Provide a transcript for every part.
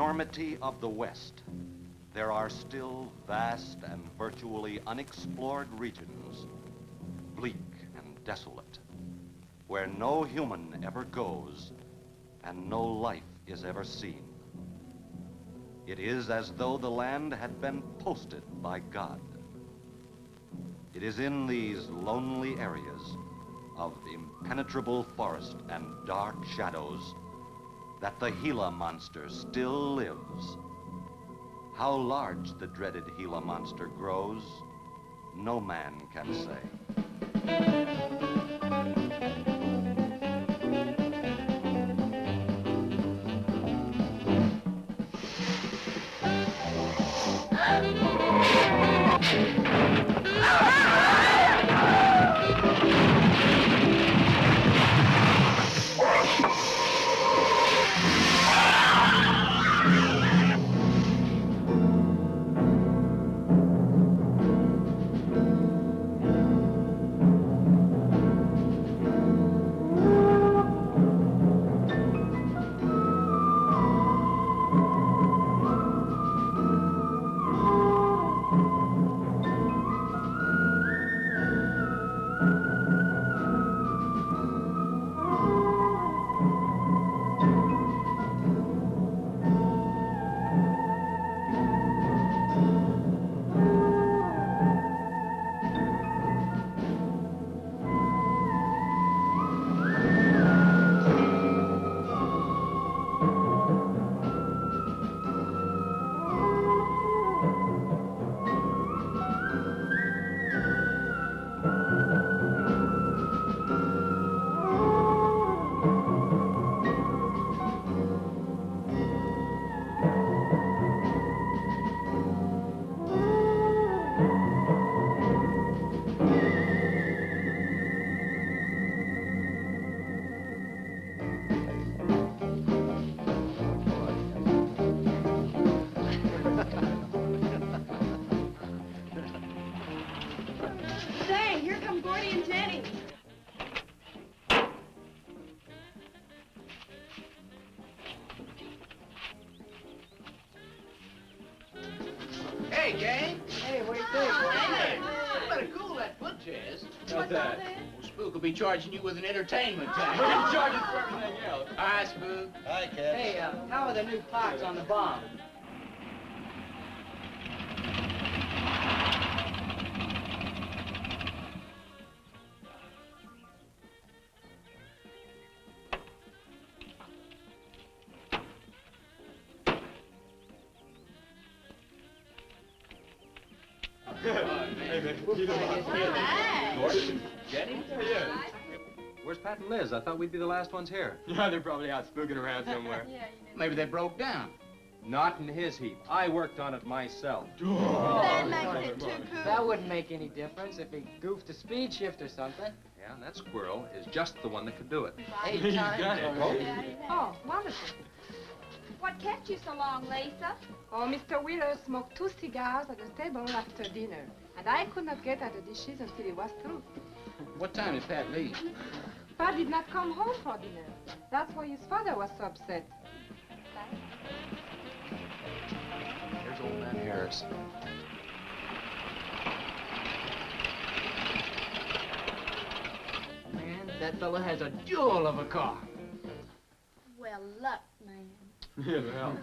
enormity of the West, there are still vast and virtually unexplored regions, bleak and desolate, where no human ever goes and no life is ever seen. It is as though the land had been posted by God. It is in these lonely areas of impenetrable forest and dark shadows that the Gila monster still lives. How large the dreaded Gila monster grows, no man can say. Hey, gang. Hey, what do you think? Hey, you better cool that foot, Jazz. What's that? Well, Spook will be charging you with an entertainment tax. We're gonna charge you for everything else. Hi, Spook. Hi, Cat. Hey, how are the new parts on the bomb? Gordon? Jenny? Yeah. Where's Pat and Liz? I thought we'd be the last ones here. Yeah, they're probably out spooking around somewhere. Maybe they broke down. Not in his heap. I worked on it myself. That makes it too cool. That wouldn't make any difference if he goofed a speed shift or something. Yeah, and that squirrel is just the one that could do it. 8 times done it. already. Oh, wonderful. What kept you so long, Lisa? Oh, Mr. Wheeler smoked 2 cigars at the table after dinner, and I could not get at the dishes until he was through. What time did Pat leave? Pat did not come home for dinner. That's why his father was so upset. Here's old man Harris. Man, that fella has a jewel of a car. Well, luck, man. Yeah, the hell.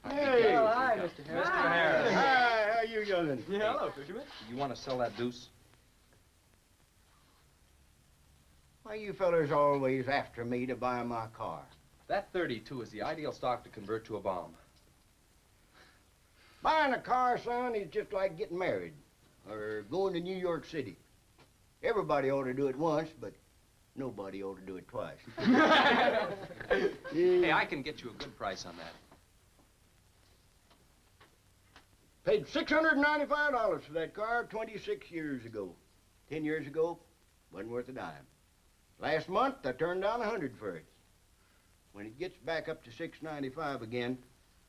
Hey, well, hi, Mr. Harris. Mr. Harris. Hi, how you youngin'? Yeah, hello, fisherman. You want to sell that deuce? Why you fellers always after me to buy my car? That 32 is the ideal stock to convert to a bomb. Buying a car, son, is just like getting married or going to New York City. Everybody ought to do it once, but nobody ought to do it twice. Hey, I can get you a good price on that. Paid $695 for that car 26 years ago. 10 years ago, wasn't worth a dime. Last month, I turned down $100 for it. When it gets back up to $695 again,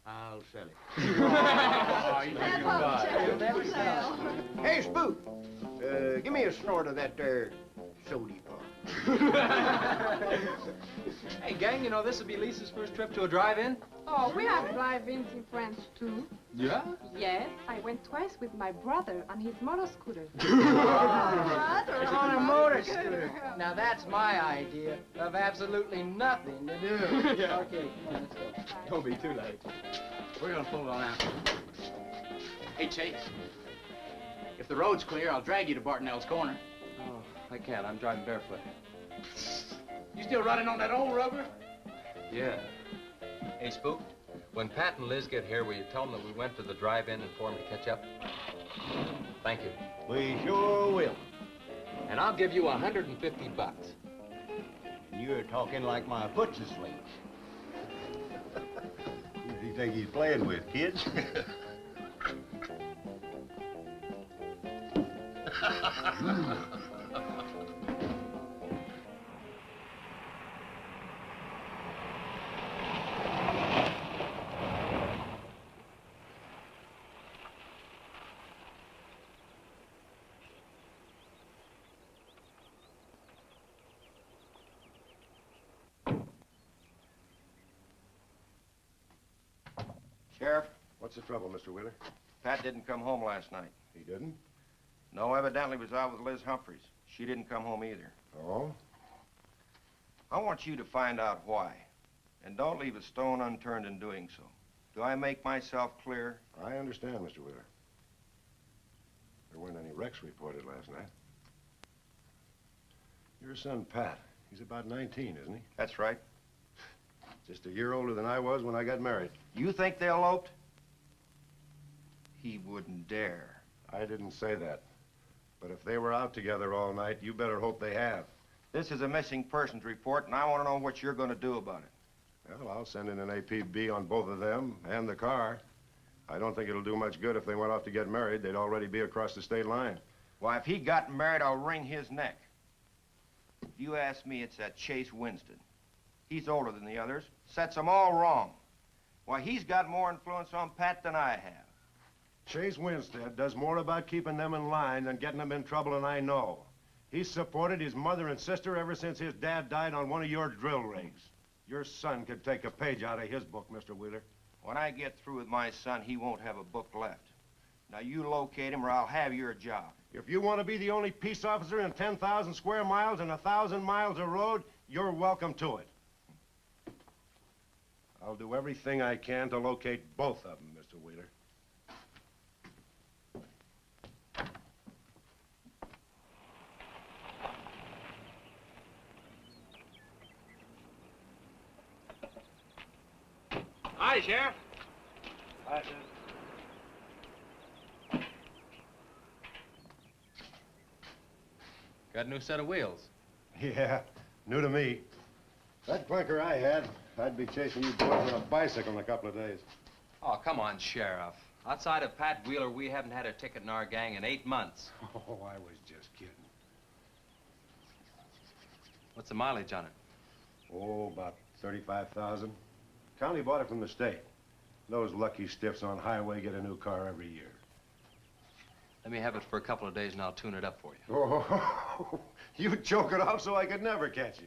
I'll sell it. Oh, you think That's you're what fine. Chad will never sell. Hey, Spook, Give me a snort of that there sody pop. Hey, gang, you know this will be Lisa's first trip to a drive-in? Oh, we have drive-ins in France, too. Yeah? Yes, I went twice with my brother on his motor scooter. On a motor scooter. Now that's my idea of absolutely nothing to do. Yeah. Okay, come on, let's go. Don't be too late. We're gonna pull it on out. Hey, Chase. If the road's clear, I'll drag you to Bartonell's corner. Oh, I can't. I'm driving barefoot. You still running on that old rubber? Yeah. Hey, Spook, when Pat and Liz get here, will you tell them that we went to the drive-in and for them to catch up? Thank you. We sure will. And I'll give you $150. You're talking like my foot's asleep. Who does he think he's playing with, kids? Sheriff, What's the trouble, Mr. Wheeler? Pat didn't come home last night. He didn't? No, evidently was out with Liz Humphreys. She didn't come home either. Oh? I want you to find out why. And don't leave a stone unturned in doing so. Do I make myself clear? I understand, Mr. Wheeler. There weren't any wrecks reported last night. Your son, Pat, he's about 19, isn't he? That's right. Just a year older than I was when I got married. You think they eloped? He wouldn't dare. I didn't say that. But if they were out together all night, you better hope they have. This is a missing persons report, and I want to know what you're going to do about it. Well, I'll send in an APB on both of them and the car. I don't think it'll do much good if they went off to get married. They'd already be across the state line. Why, if he got married, I'll wring his neck. If you ask me, it's that Chase Winston. He's older than the others, sets them all wrong. Why, he's got more influence on Pat than I have. Chase Winstead does more about keeping them in line than getting them in trouble, and I know. He's supported his mother and sister ever since his dad died on one of your drill rigs. Your son could take a page out of his book, Mr. Wheeler. When I get through with my son, he won't have a book left. Now, you locate him or I'll have your job. If you want to be the only peace officer in 10,000 square miles and 1,000 miles of road, you're welcome to it. I'll do everything I can to locate both of them, Mr. Wheeler. Hi, Sheriff. Hi, sir. Got a new set of wheels. Yeah, new to me. That clinker I had, I'd be chasing you boys on a bicycle in a couple of days. Oh, come on, Sheriff. Outside of Pat Wheeler, we haven't had a ticket in our gang in 8 months. Oh, I was just kidding. What's the mileage on it? Oh, about 35,000. County bought it from the state. Those lucky stiffs on highway get a new car every year. Let me have it for a couple of days and I'll tune it up for you. Oh, you choke it off so I could never catch you.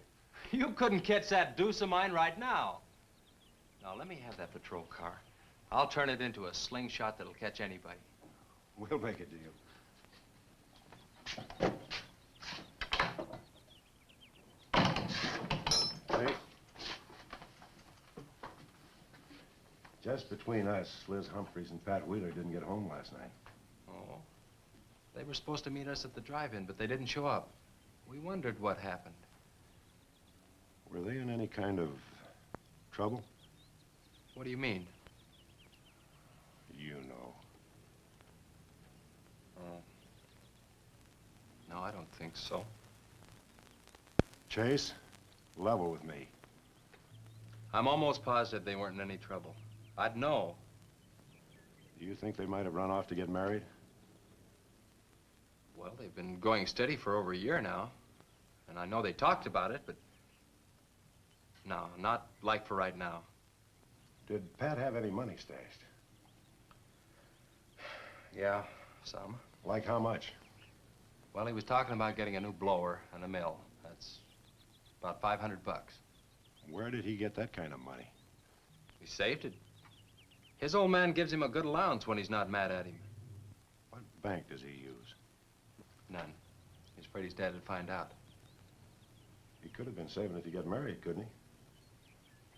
You couldn't catch that deuce of mine right now. Now, let me have that patrol car. I'll turn it into a slingshot that'll catch anybody. We'll make a deal. Hey. Just between us, Liz Humphreys and Pat Wheeler didn't get home last night. Oh. They were supposed to meet us at the drive-in, but they didn't show up. We wondered what happened. Were they in any kind of trouble? What do you mean? You know. Oh. No, I don't think so. Chase, level with me. I'm almost positive they weren't in any trouble. I'd know. Do you think they might have run off to get married? Well, they've been going steady for over a year now. And I know they talked about it, but... No, not like for right now. Did Pat have any money stashed? Yeah, some. Like how much? Well, he was talking about getting a new blower and a mill. That's about $500. Where did he get that kind of money? He saved it. His old man gives him a good allowance when he's not mad at him. What bank does he use? None. He's afraid his dad would find out. He could have been saving it to get married, couldn't he?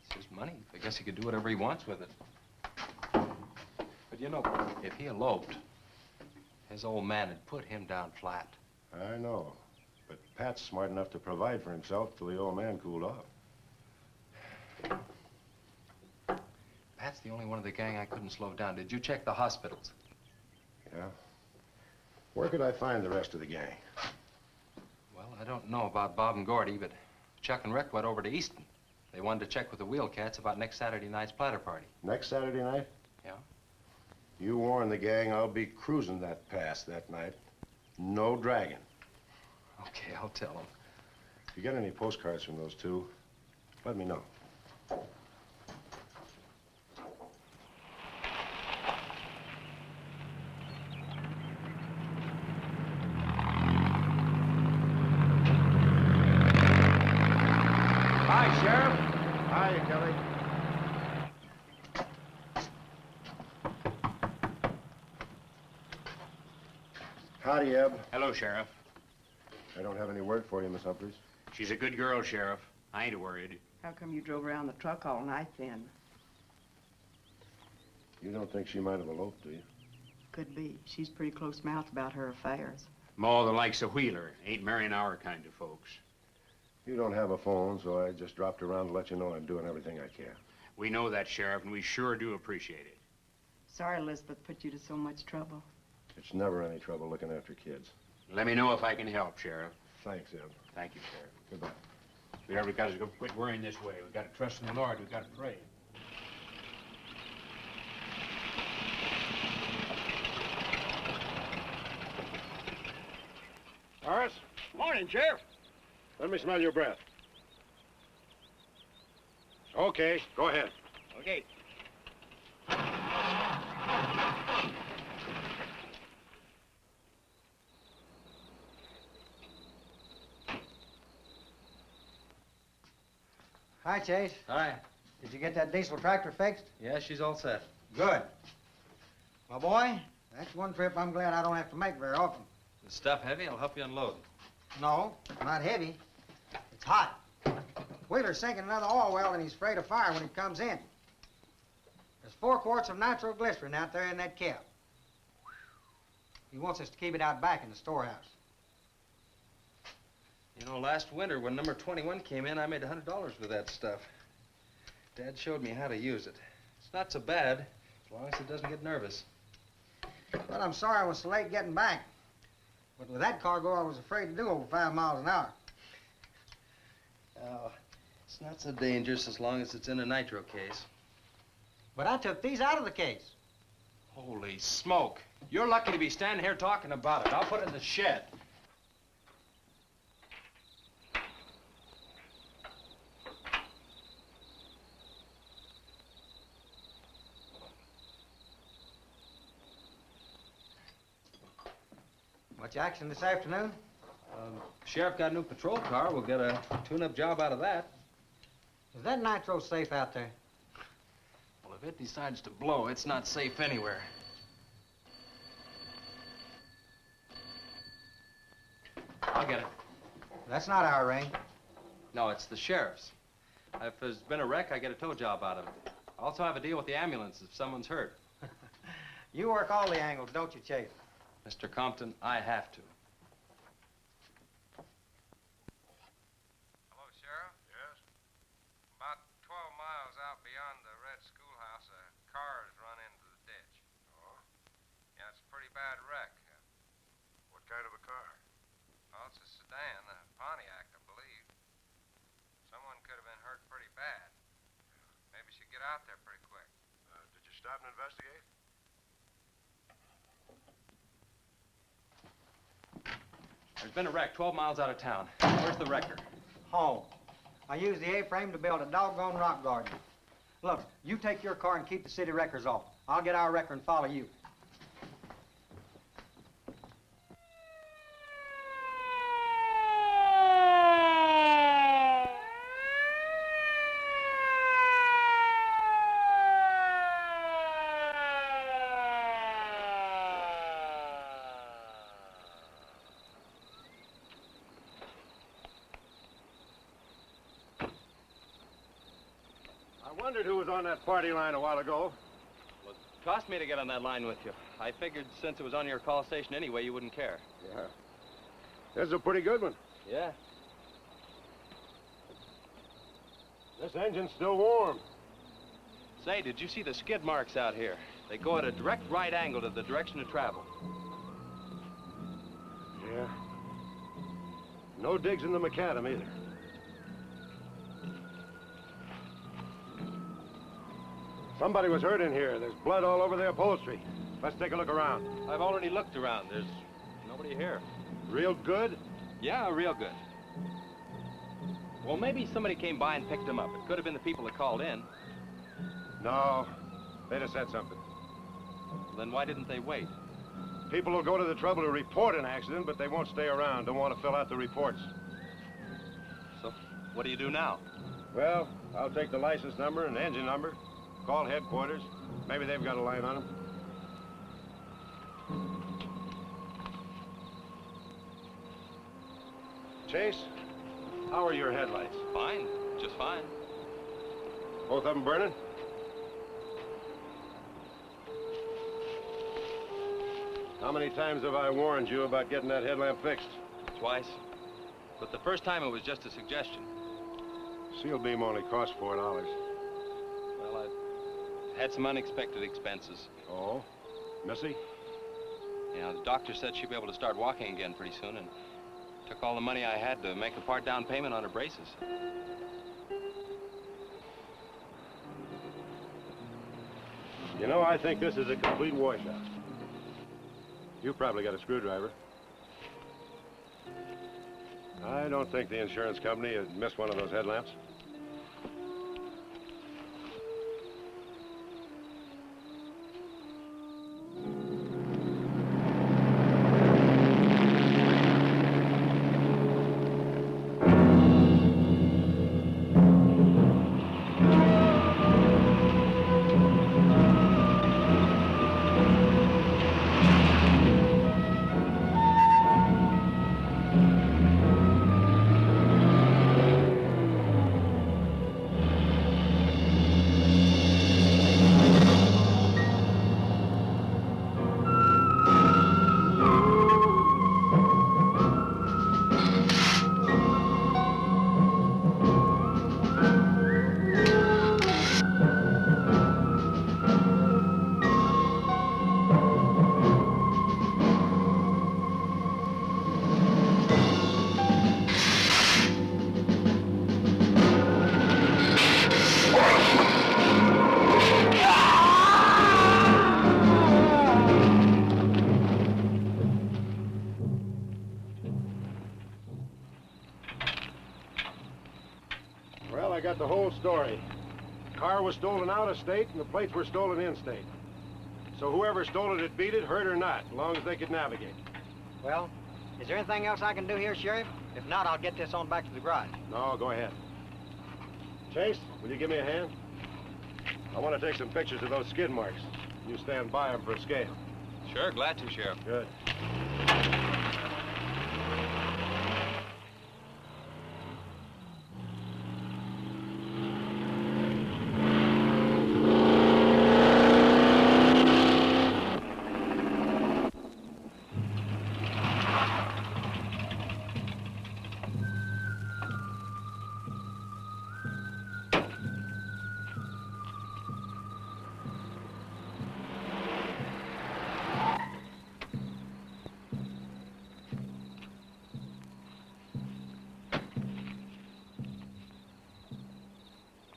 It's his money. I guess he could do whatever he wants with it. But you know, if he eloped, his old man had put him down flat. I know. But Pat's smart enough to provide for himself till the old man cooled off. Pat's the only one of the gang I couldn't slow down. Did you check the hospitals? Yeah. Where could I find the rest of the gang? Well, I don't know about Bob and Gordy, but Chuck and Rick went over to Easton. They wanted to check with the Wheel Cats about next Saturday night's platter party. Next Saturday night? Yeah. You warn the gang I'll be cruising that pass that night. No dragging. Okay, I'll tell them. If you get any postcards from those two, let me know. Hi, Sheriff. Hi, Kelly. Howdy, Eb. Hello, Sheriff. I don't have any word for you, Miss Humphreys. She's a good girl, Sheriff. I ain't worried. How come you drove around the truck all night then? You don't think she might have eloped, do you? Could be. She's pretty close-mouthed about her affairs. More than likes a wheeler. Ain't marrying our kind of folks. You don't have a phone, so I just dropped around to let you know I'm doing everything I can. We know that, Sheriff, and we sure do appreciate it. Sorry Elizabeth put you to so much trouble. It's never any trouble looking after kids. Let me know if I can help, Sheriff. Thanks, Eb. Thank you, Sheriff. Goodbye. We ever got to quit worrying this way. We got to trust in the Lord. We got to pray. Horace? Morning, Sheriff. Let me smell your breath. Okay, go ahead. Okay. Hi, Chase. Hi. Did you get that diesel tractor fixed? Yeah, she's all set. Good. My boy, that's one trip I'm glad I don't have to make very often. The stuff heavy? I'll help you unload. No, not heavy. It's hot. Wheeler's sinking another oil well and he's afraid of fire when he comes in. There's 4 quarts of nitroglycerin out there in that cap. He wants us to keep it out back in the storehouse. You know, last winter when number 21 came in, I made $100 with that stuff. Dad showed me how to use it. It's not so bad, as long as it doesn't get nervous. Well, I'm sorry I was so late getting back. But with that cargo, I was afraid to do over 5 miles an hour. Oh, it's not so dangerous as long as it's in a nitro case. But I took these out of the case. Holy smoke. You're lucky to be standing here talking about it. I'll put it in the shed. Much action this afternoon? Sheriff got a new patrol car. We'll get a tune-up job out of that. Is that nitro safe out there? Well, if it decides to blow, it's not safe anywhere. I'll get it. That's not our ring. No, it's the sheriff's. If there's been a wreck, I get a tow job out of it. I also have a deal with the ambulance if someone's hurt. You work all the angles, don't you, Chase? Mr. Compton, I have to. Hello, Sheriff? Yes? About 12 miles out beyond the red schoolhouse, a car has run into the ditch. Oh? Yeah, it's a pretty bad wreck. What kind of a car? Well, it's a sedan, a Pontiac, I believe. Someone could have been hurt pretty bad. Maybe you should get out there pretty quick. Did you stop and investigate? There's been a wreck 12 miles out of town. Where's the wrecker? Home. I used the A-frame to build a doggone rock garden. Look, you take your car and keep the city wreckers off. I'll get our wrecker and follow you. Wondered who was on that party line a while ago. Well, it cost me to get on that line with you. I figured since it was on your call station anyway, you wouldn't care. Yeah. This is a pretty good one. Yeah. This engine's still warm. Say, did you see the skid marks out here? They go at a direct right angle to the direction of travel. Yeah. No digs in the macadam either. Somebody was hurt in here. There's blood all over the upholstery. Let's take a look around. I've already looked around. There's nobody here. Real good? Yeah, real good. Well, maybe somebody came by and picked them up. It could have been the people that called in. No. They'd have said something. Then why didn't they wait? People will go to the trouble to report an accident, but they won't stay around. Don't want to fill out the reports. So, what do you do now? Well, I'll take the license number and engine number, call headquarters. Maybe they've got a line on them. Chase, how are your headlights? Fine, just fine. Both of them burning? How many times have I warned you about getting that headlamp fixed? Twice. But the first time it was just a suggestion. Seal beam only cost $4. Well, I had some unexpected expenses. Oh? Missy? Yeah, the doctor said she'd be able to start walking again pretty soon, and took all the money I had to make a part down payment on her braces. You know, I think this is a complete washout. You probably got a screwdriver. I don't think the insurance company had missed one of those headlamps. Well, I got the whole story. The car was stolen out of state and the plates were stolen in state. So whoever stole it beat it, hurt or not, as long as they could navigate. Well, is there anything else I can do here, Sheriff? If not, I'll get this on back to the garage. No, go ahead. Chase, will you give me a hand? I want to take some pictures of those skid marks. You stand by them for a scale. Sure, glad to, Sheriff. Good.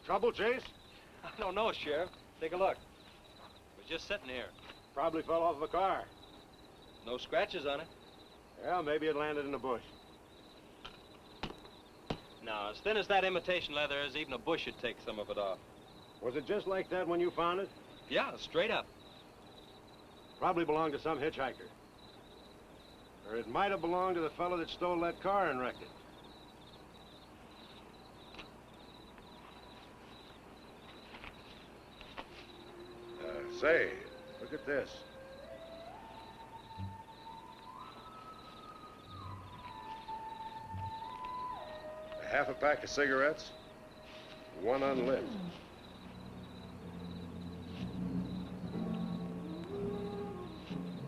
Trouble, Chase? I don't know, Sheriff. Take a look. It was just sitting here. Probably fell off of a car. No scratches on it. Well, maybe it landed in a bush. No, as thin as that imitation leather is, even a bush should take some of it off. Was it just like that when you found it? Yeah, straight up. Probably belonged to some hitchhiker. Or it might have belonged to the fellow that stole that car and wrecked it. Say, look at this. Half a pack of cigarettes, one unlit.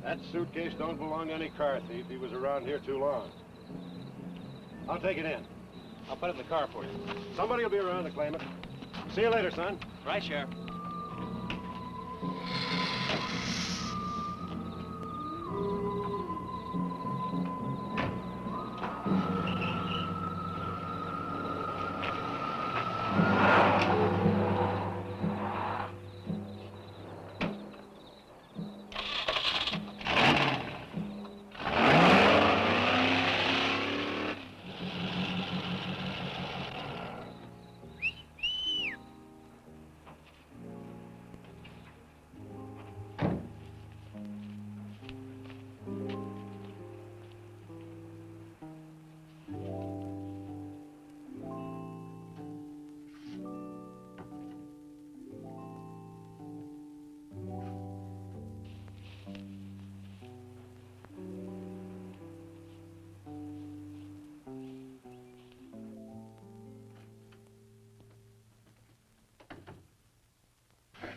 That suitcase don't belong to any car thief. He was around here too long. I'll take it in. I'll put it in the car for you. Somebody will be around to claim it. See you later, son. Right, Sheriff.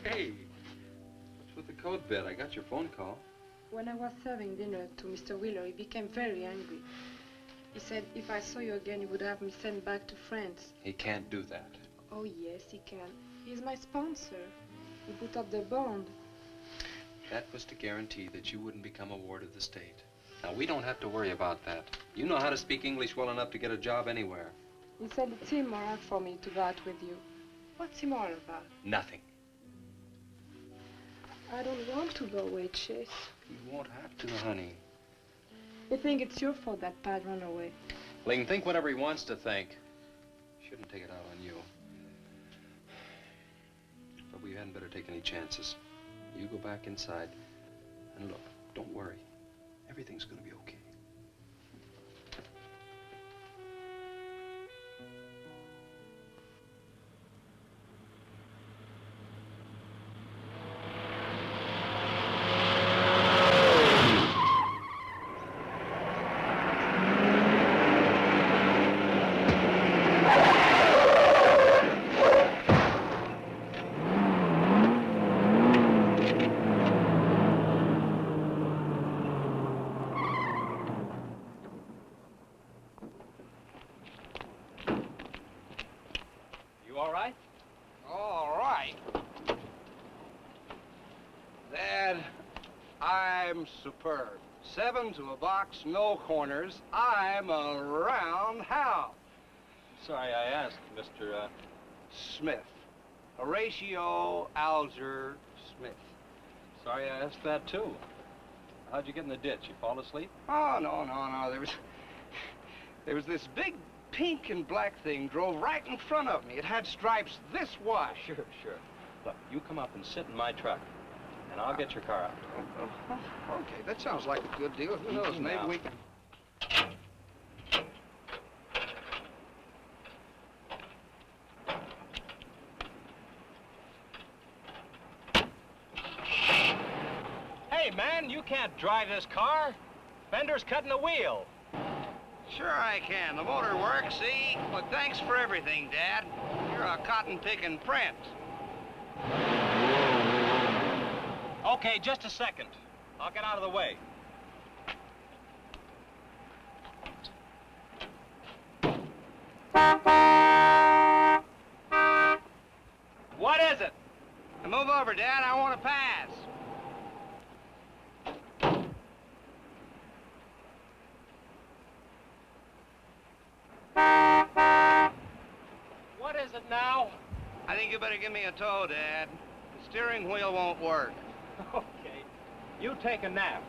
Hey, what's with the coat bed? I got your phone call. When I was serving dinner to Mr. Wheeler, he became very angry. He said if I saw you again, he would have me sent back to France. He can't do that. Oh, yes, he can. He's my sponsor. He put up the bond. That was to guarantee that you wouldn't become a ward of the state. Now, we don't have to worry about that. You know how to speak English well enough to get a job anywhere. He said it's immoral for me to go out with you. What's immoral about? Nothing. I don't want to go away, Chase. You won't have to, honey. You think it's your fault that Pat ran away? Well, he can think whatever he wants to think. Shouldn't take it out on you. But we hadn't better take any chances. You go back inside. And look, don't worry. Everything's gonna be okay. Superb. 7 to a box, no corners. I'm a round house. Sorry I asked, Mr. Smith. Horatio Alger Smith. Sorry I asked that, too. How'd you get in the ditch? You fall asleep? Oh, no. There was this big pink and black thing drove right in front of me. It had stripes this wide. Sure. Look, you come up and sit in my truck, and I'll get your car out. Okay, that sounds like a good deal. Who knows, maybe we can... Hey, man, you can't drive this car. Bender's cutting the wheel. Sure I can. The motor works, see? But thanks for everything, Dad. You're a cotton-picking prince. Okay, just a second. I'll get out of the way. What is it? Now move over, Dad. I want to pass. What is it now? I think you better give me a tow, Dad. The steering wheel won't work. Okay. You take a nap.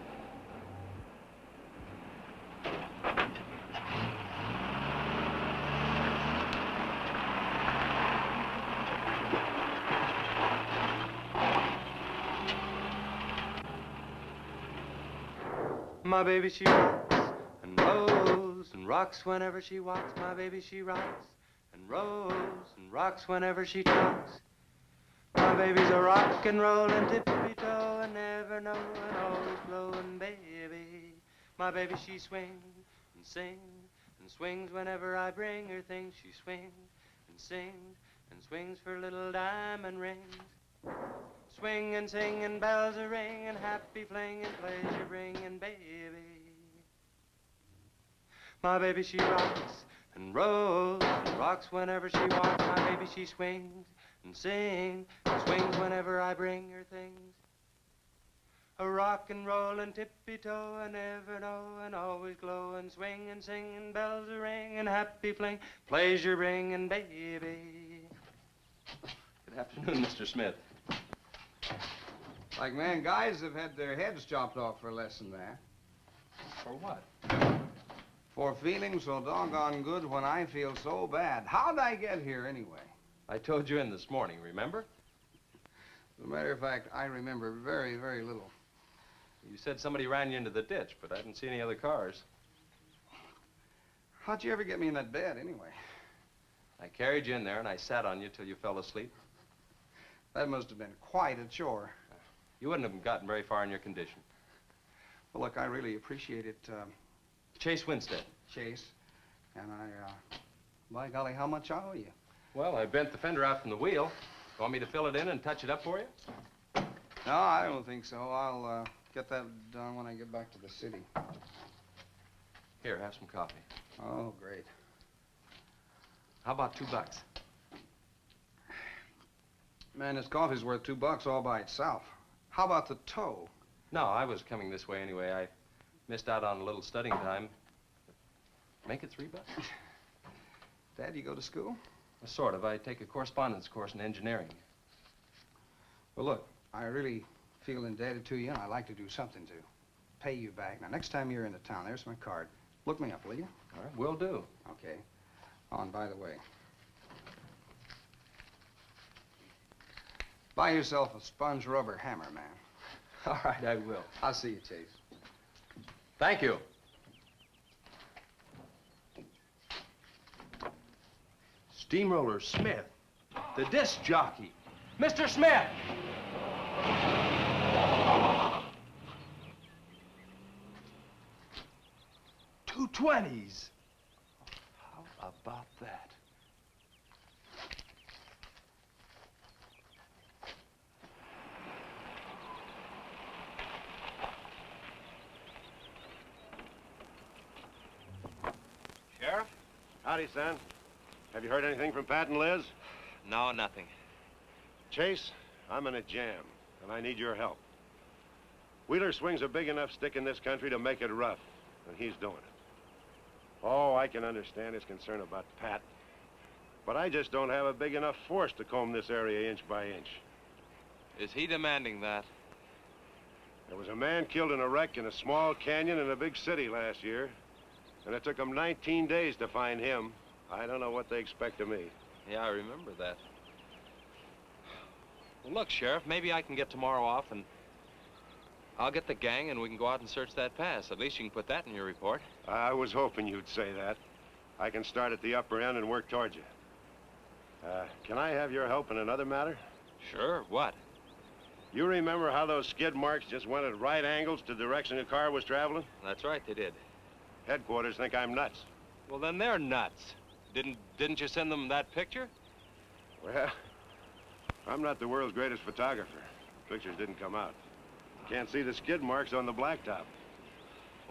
My baby, she rocks and rolls and rocks whenever she walks. My baby, she rocks and rolls and rocks whenever she talks. My baby's a rock and rollin' tippy-toe and never knowin', always blowin', baby. My baby, she swings and sings and swings whenever I bring her things. She swings and sings and swings for little diamond rings. Swing and sing and bells are ring and happy fling and pleasure bringing baby. My baby, she rocks and rolls and rocks whenever she walks. My baby, she swings and sings and swings whenever I bring her things. A rock and roll and tippy-toe and ever know and always glow and swing and sing and bells a ring and happy fling, pleasure bringing baby. Good afternoon, Mr. Smith. Like man, guys have had their heads chopped off for less than that. For what? For feeling so doggone good when I feel so bad. How'd I get here anyway? I told you in this morning, remember? As a matter of fact, I remember very, very little. You said somebody ran you into the ditch, but I didn't see any other cars. How'd you ever get me in that bed anyway? I carried you in there and I sat on you till you fell asleep. That must have been quite a chore. You wouldn't have gotten very far in your condition. Well, look, I really appreciate it, Chase Winstead. Chase. And by golly, how much I owe you? Well, I bent the fender out from the wheel. Want me to fill it in and touch it up for you? No, I don't think so. I'll get that done when I get back to the city. Here, have some coffee. Oh, great. How about $2? Man, this coffee's worth $2 all by itself. How about the tow? No, I was coming this way anyway. I missed out on a little studying time. Make it $3. Dad, you go to school? Sort of. I take a correspondence course in engineering. Well, look, I really feel indebted to you, and I'd like to do something to pay you back. Now, next time you're in the town, there's my card. Look me up, will you? All right, will do. Okay. Oh, and by the way, buy yourself a sponge rubber hammer, man. All right, I will. I'll see you, Chase. Thank you. Steamroller Smith, the disc jockey. Mr. Smith! $2.20s. How about that? Sheriff? Howdy, son. Have you heard anything from Pat and Liz? No, nothing. Chase, I'm in a jam, and I need your help. Wheeler swings a big enough stick in this country to make it rough, and he's doing it. Oh, I can understand his concern about Pat, but I just don't have a big enough force to comb this area inch by inch. Is he demanding that? There was a man killed in a wreck in a small canyon in a big city last year, and it took them 19 days to find him. I don't know what they expect of me. Yeah, I remember that. Well, look, Sheriff, maybe I can get tomorrow off and I'll get the gang and we can go out and search that pass. At least you can put that in your report. I was hoping you'd say that. I can start at the upper end and work towards you. Can I have your help in another matter? Sure, what? You remember how those skid marks just went at right angles to the direction the car was traveling? That's right, they did. Headquarters think I'm nuts. Well, then they're nuts. Didn't you send them that picture? Well, I'm not the world's greatest photographer. Pictures didn't come out. Can't see the skid marks on the blacktop.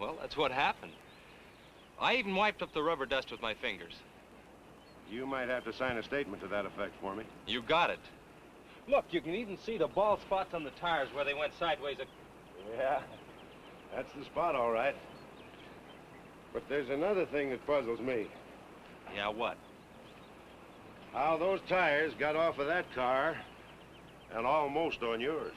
Well, that's what happened. I even wiped up the rubber dust with my fingers. You might have to sign a statement to that effect for me. You got it. Look, you can even see the bald spots on the tires where they went sideways. Yeah, that's the spot, all right. But there's another thing that puzzles me. Yeah, what? How those tires got off of that car and almost on yours.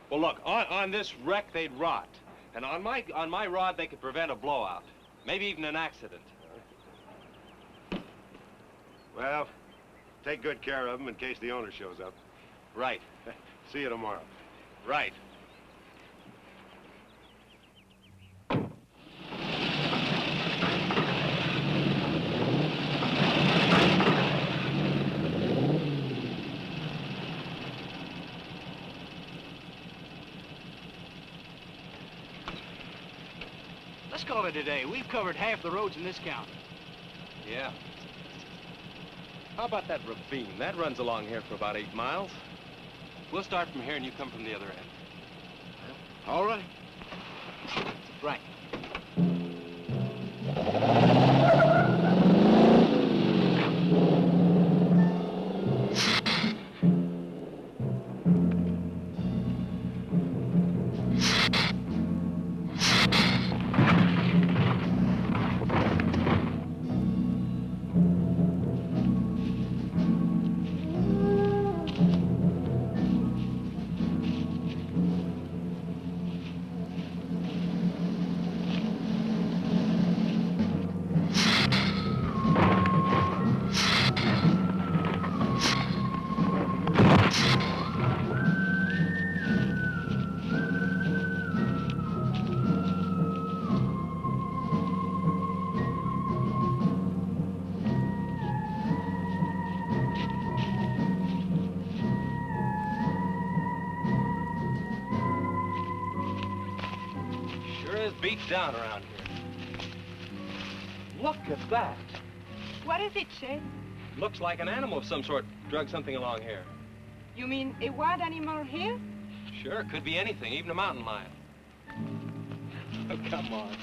Well, look, on this wreck, they'd rot. And on my rod, they could prevent a blowout. Maybe even an accident. Well, take good care of them in case the owner shows up. Right. See you tomorrow. Right. Let's call it a day. We've covered half the roads in this county. Yeah. How about that ravine? That runs along here for about 8 miles. We'll start from here and you come from the other end. All right. Right. Beat down around here. Look at that. What is it, Chet? Looks like an animal of some sort drug something along here. You mean a wild animal here? Sure, could be anything, even a mountain lion. Oh, come on.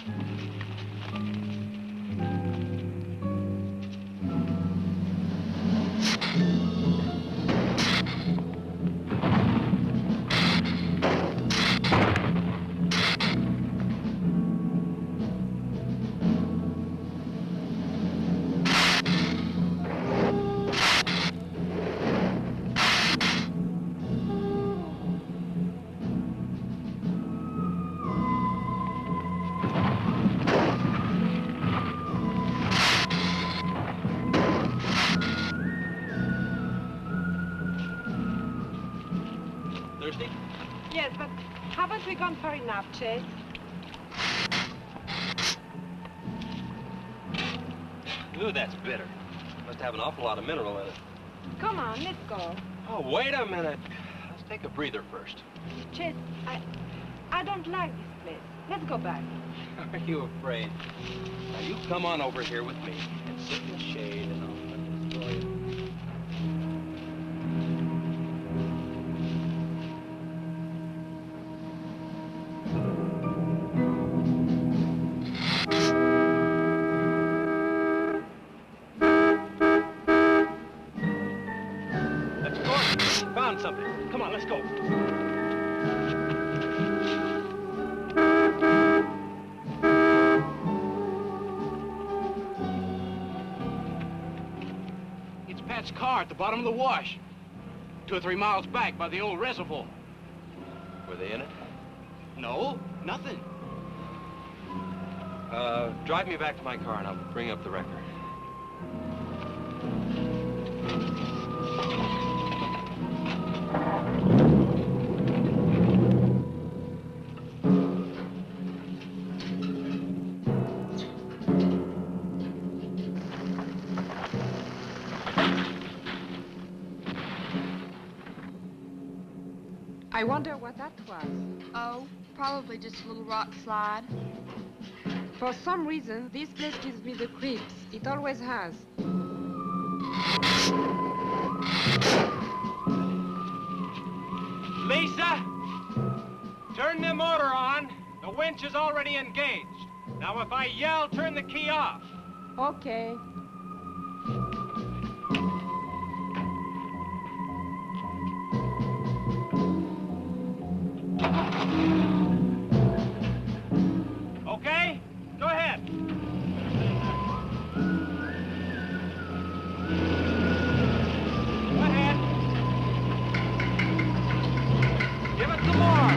Thirsty? Yes, but haven't we gone far enough, Chet? Ooh, that's bitter. Must have an awful lot of mineral in it. Come on, let's go. Oh, wait a minute. Let's take a breather first. Chet, I don't like this place. Let's go back. Are you afraid? Now, you come on over here with me and sit in the shade and I'll let this for you. Found something. Come on, let's go. It's Pat's car at the bottom of the wash. 2 or 3 miles back by the old reservoir. Were they in it? No, nothing. Drive me back to my car and I'll bring up the record. I wonder what that was. Oh, probably just a little rock slide. For some reason, this place gives me the creeps. It always has. Lisa! Turn the motor on. The winch is already engaged. Now, if I yell, turn the key off. Okay. Okay? Go ahead. Go ahead. Give it some more.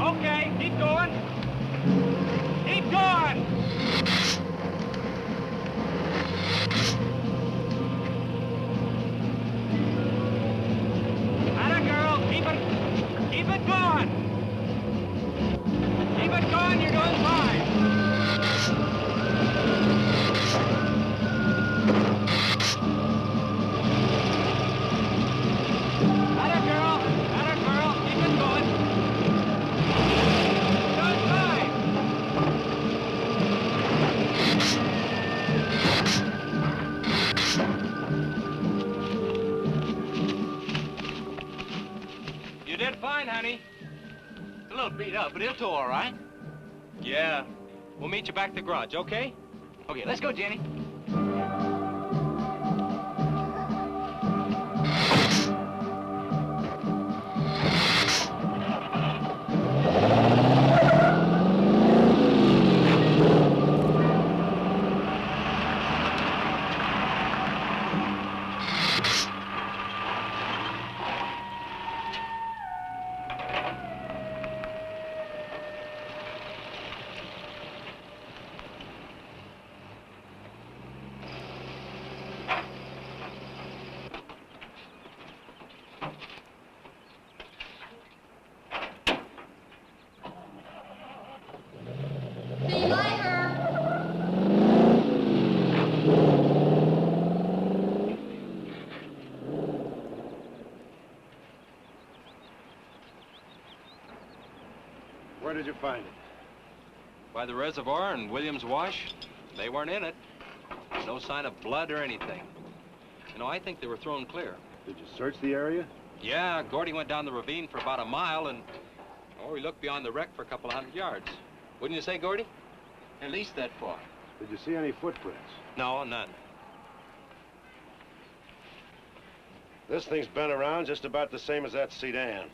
Okay, keep going. Keep going. Atta girl, keep it going. Keep it going, you're doing fine. Atta girl, keep it going. Doing fine. It's a little beat up, but it'll tow all right. Yeah. We'll meet you back at the garage, okay? Okay, let's go, Jenny. See you later. Where did you find it? By the reservoir and Williams Wash, they weren't in it. No sign of blood or anything. You know, I think they were thrown clear. Did you search the area? Yeah, Gordy went down the ravine for about a mile and, oh, he looked beyond the wreck for a couple of 100 yards. Wouldn't you say, Gordy? At least that far. Did you see any footprints? No, none. This thing's been around just about the same as that sedan.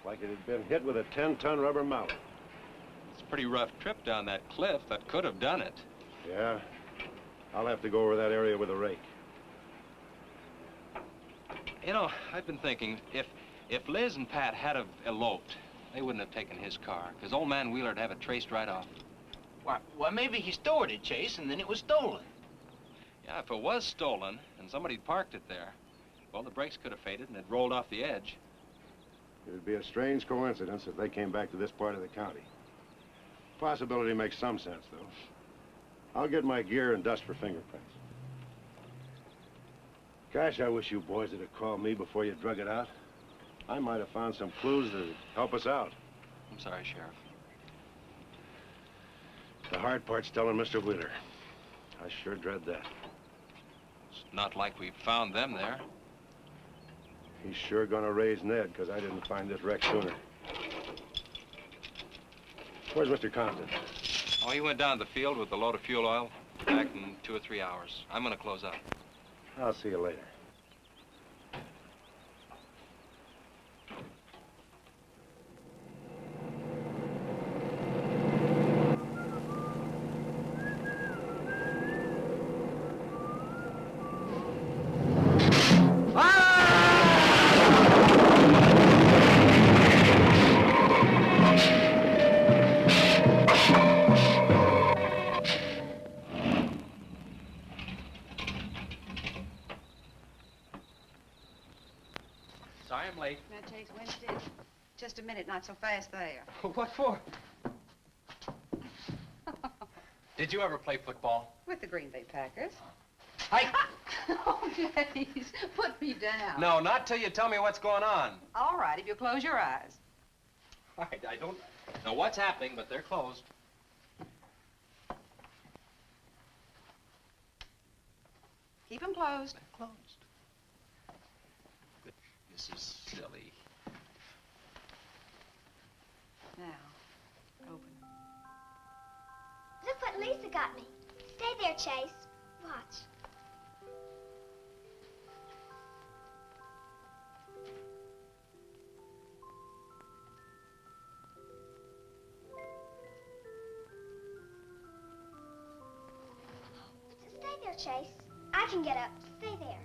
Like it had been hit with a 10-ton rubber mallet. It's a pretty rough trip down that cliff. That could have done it. Yeah? I'll have to go over that area with a rake. You know, I've been thinking, if Liz and Pat had have eloped, they wouldn't have taken his car, because old man Wheeler'd have it traced right off. Well, maybe he stored it, Chase, and then it was stolen. Yeah, if it was stolen and somebody parked it there, well, the brakes could have faded and it rolled off the edge. It would be a strange coincidence if they came back to this part of the county. Possibility makes some sense, though. I'll get my gear and dust for fingerprints. Gosh, I wish you boys would have called me before you drug it out. I might have found some clues that'd help us out. I'm sorry, Sheriff. The hard part's telling Mr. Wheeler. I sure dread that. It's not like we found them there. He's sure gonna raise Ned, because I didn't find this wreck sooner. Where's Mr. Compton? Oh, he went down to the field with a load of fuel oil. Back in 2 or 3 hours. I'm gonna close up. I'll see you later. Sorry I'm late. Now, Chase, Winston, just a minute, not so fast there. What for? Did you ever play football? With the Green Bay Packers. Oh, Chase, put me down. No, not till you tell me what's going on. All right, if you'll close your eyes. All right, I don't know what's happening, but they're closed. Keep them closed. They're closed. This is silly. Now, open. Look what Lisa got me. Stay there, Chase. Watch. Stay there, Chase. I can get up. Stay there.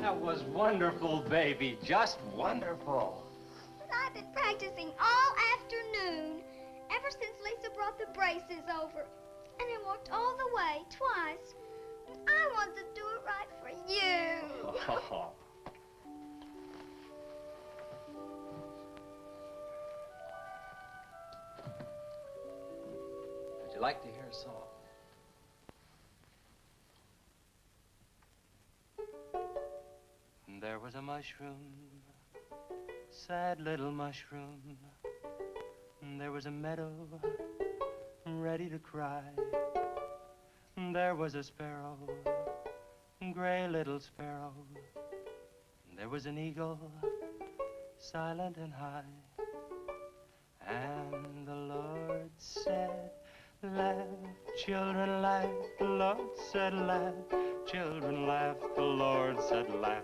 That was wonderful, baby. Just wonderful. I've been practicing all afternoon, ever since Lisa brought the braces over. And I walked all the way, twice. I want to do it right for you. Would you like to hear a song? There was a mush mushroom, sad little mushroom. There was a meadow ready to cry. There was a sparrow, gray little sparrow. There was an eagle, silent and high. And the Lord said, laugh, children, laugh. The Lord said, laugh, children, laugh. The Lord said, laugh,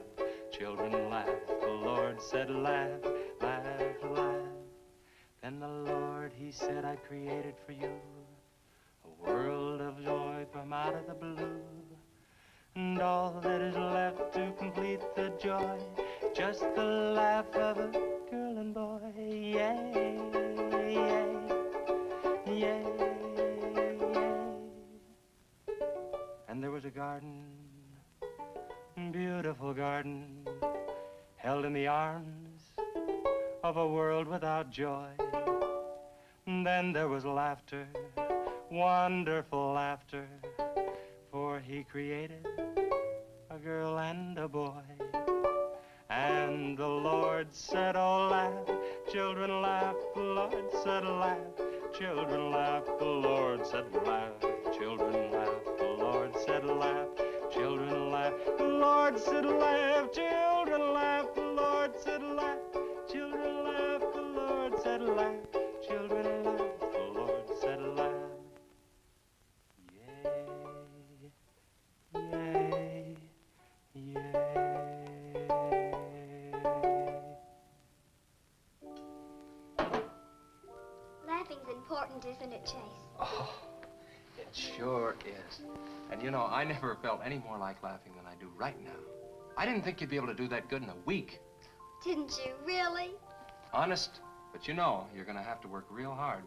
children, laugh. The Lord said, laugh, laugh, laugh. Then the Lord, he said, I created for you a world of joy from out of the blue. And all that is left to complete the joy, just the laugh of a girl and boy. Yay, yay, yay, yay. And there was a garden, beautiful garden, held in the arms of a world without joy. And then there was laughter, wonderful laughter, for he created a girl and a boy. And the Lord said, oh, laugh, children, laugh. The Lord said, laugh, children, laugh. The Lord said, laugh, children, laugh. The Lord said, laugh, children, laugh. The Lord said, laugh, children, laugh. The Lord said, laugh, children, laugh. The Lord said, laugh, children, laugh. The Lord said, laugh. Yay, yay. Laughing's important, isn't it, Chase? Oh, it sure is. And you know, I never felt any more like laughing than I do right now. I didn't think you'd be able to do that good in a week. Didn't you, really? Honest. But you know, you're gonna have to work real hard.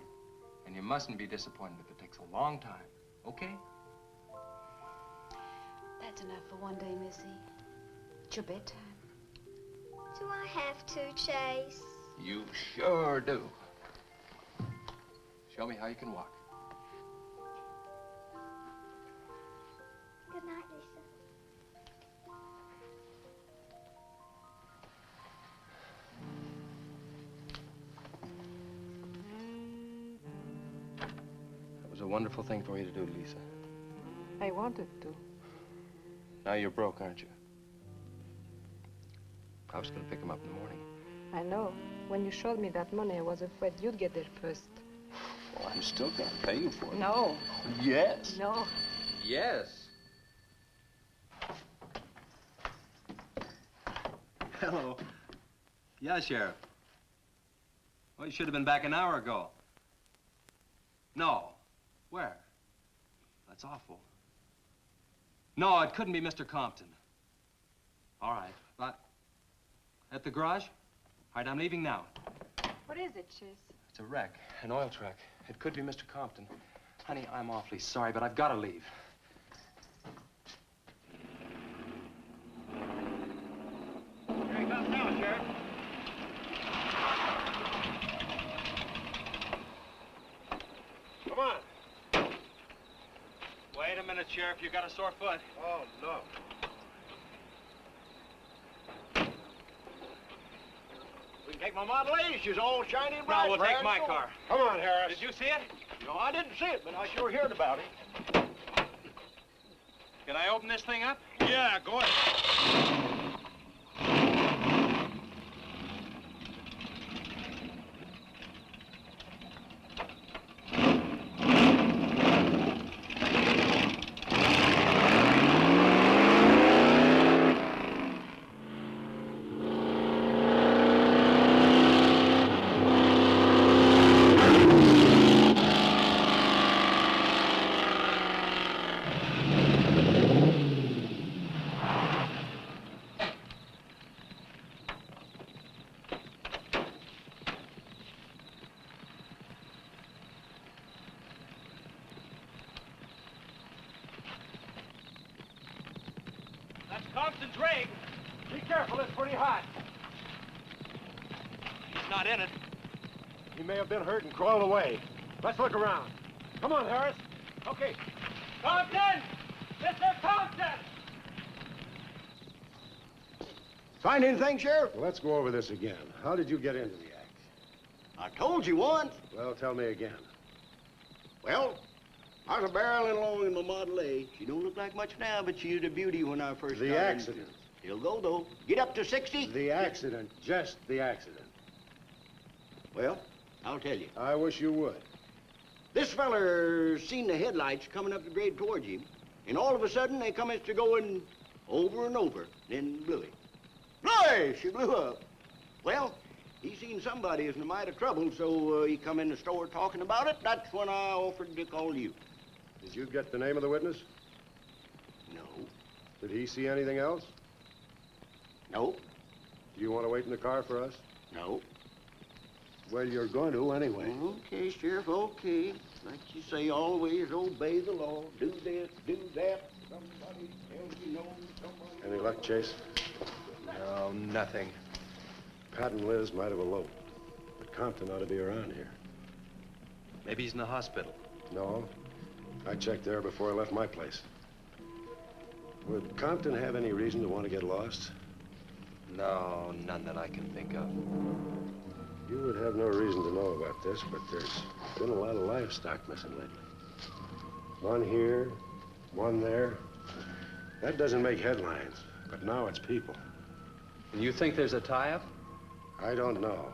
And you mustn't be disappointed if it takes a long time, okay? That's enough for one day, Missy. It's your bedtime. Do I have to, Chase? You sure do. Show me how you can walk. Good night, Lisa. That was a wonderful thing for you to do, Lisa. I wanted to. Now you're broke, aren't you? I was gonna pick him up in the morning. I know. When you showed me that money, I was afraid you'd get there first. Well, I'm still gonna pay you for it. No. Yes. No. Yes. Hello. Yeah, Sheriff. Well, you should have been back an hour ago. No. Where? That's awful. No, it couldn't be Mr. Compton. All right, but at the garage? All right, I'm leaving now. What is it, Chase? It's a wreck, an oil truck. It could be Mr. Compton. Honey, I'm awfully sorry, but I've got to leave. Here he comes now, Sheriff. Come on. Wait a minute, Sheriff. You got a sore foot. Oh, no. We can take my Model A. She's all shiny and bright. No, we'll take my car. Come on, Harris. Did you see it? No, I didn't see it, but I sure heard about it. Can I open this thing up? Yeah, go ahead. Compton's rig. Be careful, it's pretty hot. He's not in it. He may have been hurt and crawled away. Let's look around. Come on, Harris. Okay. Compton! Mr. Compton! Find anything, Sheriff? Well, let's go over this again. How did you get into the act? I told you once. Well, tell me again. Well, I was barreling along in my Model A. She don't look like much now, but she was a beauty when I first The got accident. into it. He'll go, though. Get up to 60. The accident. Just the accident. Well, I'll tell you. I wish you would. This feller seen the headlights coming up the grade towards him, and all of a sudden they commenced to going over and over, then blew him. Hey, she blew up. Well, he seen somebody was in a mite of trouble, so he come in the store talking about it. That's when I offered to call you. Did you get the name of the witness? No. Did he see anything else? No. Do you want to wait in the car for us? No. Well, you're going to anyway. Okay, Sheriff, okay. Like you say, always obey the law. Do this, do that. Somebody tells you no, somebody... Any luck, Chase? No, nothing. Pat and Liz might have eloped, but Compton ought to be around here. Maybe he's in the hospital. No. I checked there before I left my place. Would Compton have any reason to want to get lost? No, none that I can think of. You would have no reason to know about this, but there's been a lot of livestock missing lately. One here, one there. That doesn't make headlines, but now it's people. And you think there's a tie-up? I don't know.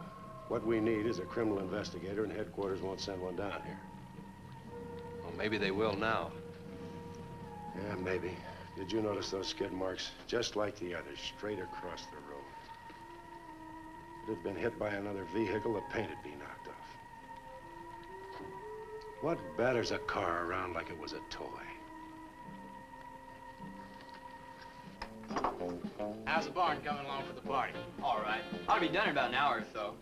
What we need is a criminal investigator, and headquarters won't send one down here. Well, maybe they will now. Yeah, maybe. Did you notice those skid marks? Just like the others, straight across the road. If it had been hit by another vehicle, the paint would be knocked off. What batters a car around like it was a toy? How's the barn coming along for the party? All right. Ought to be done in about an hour or so.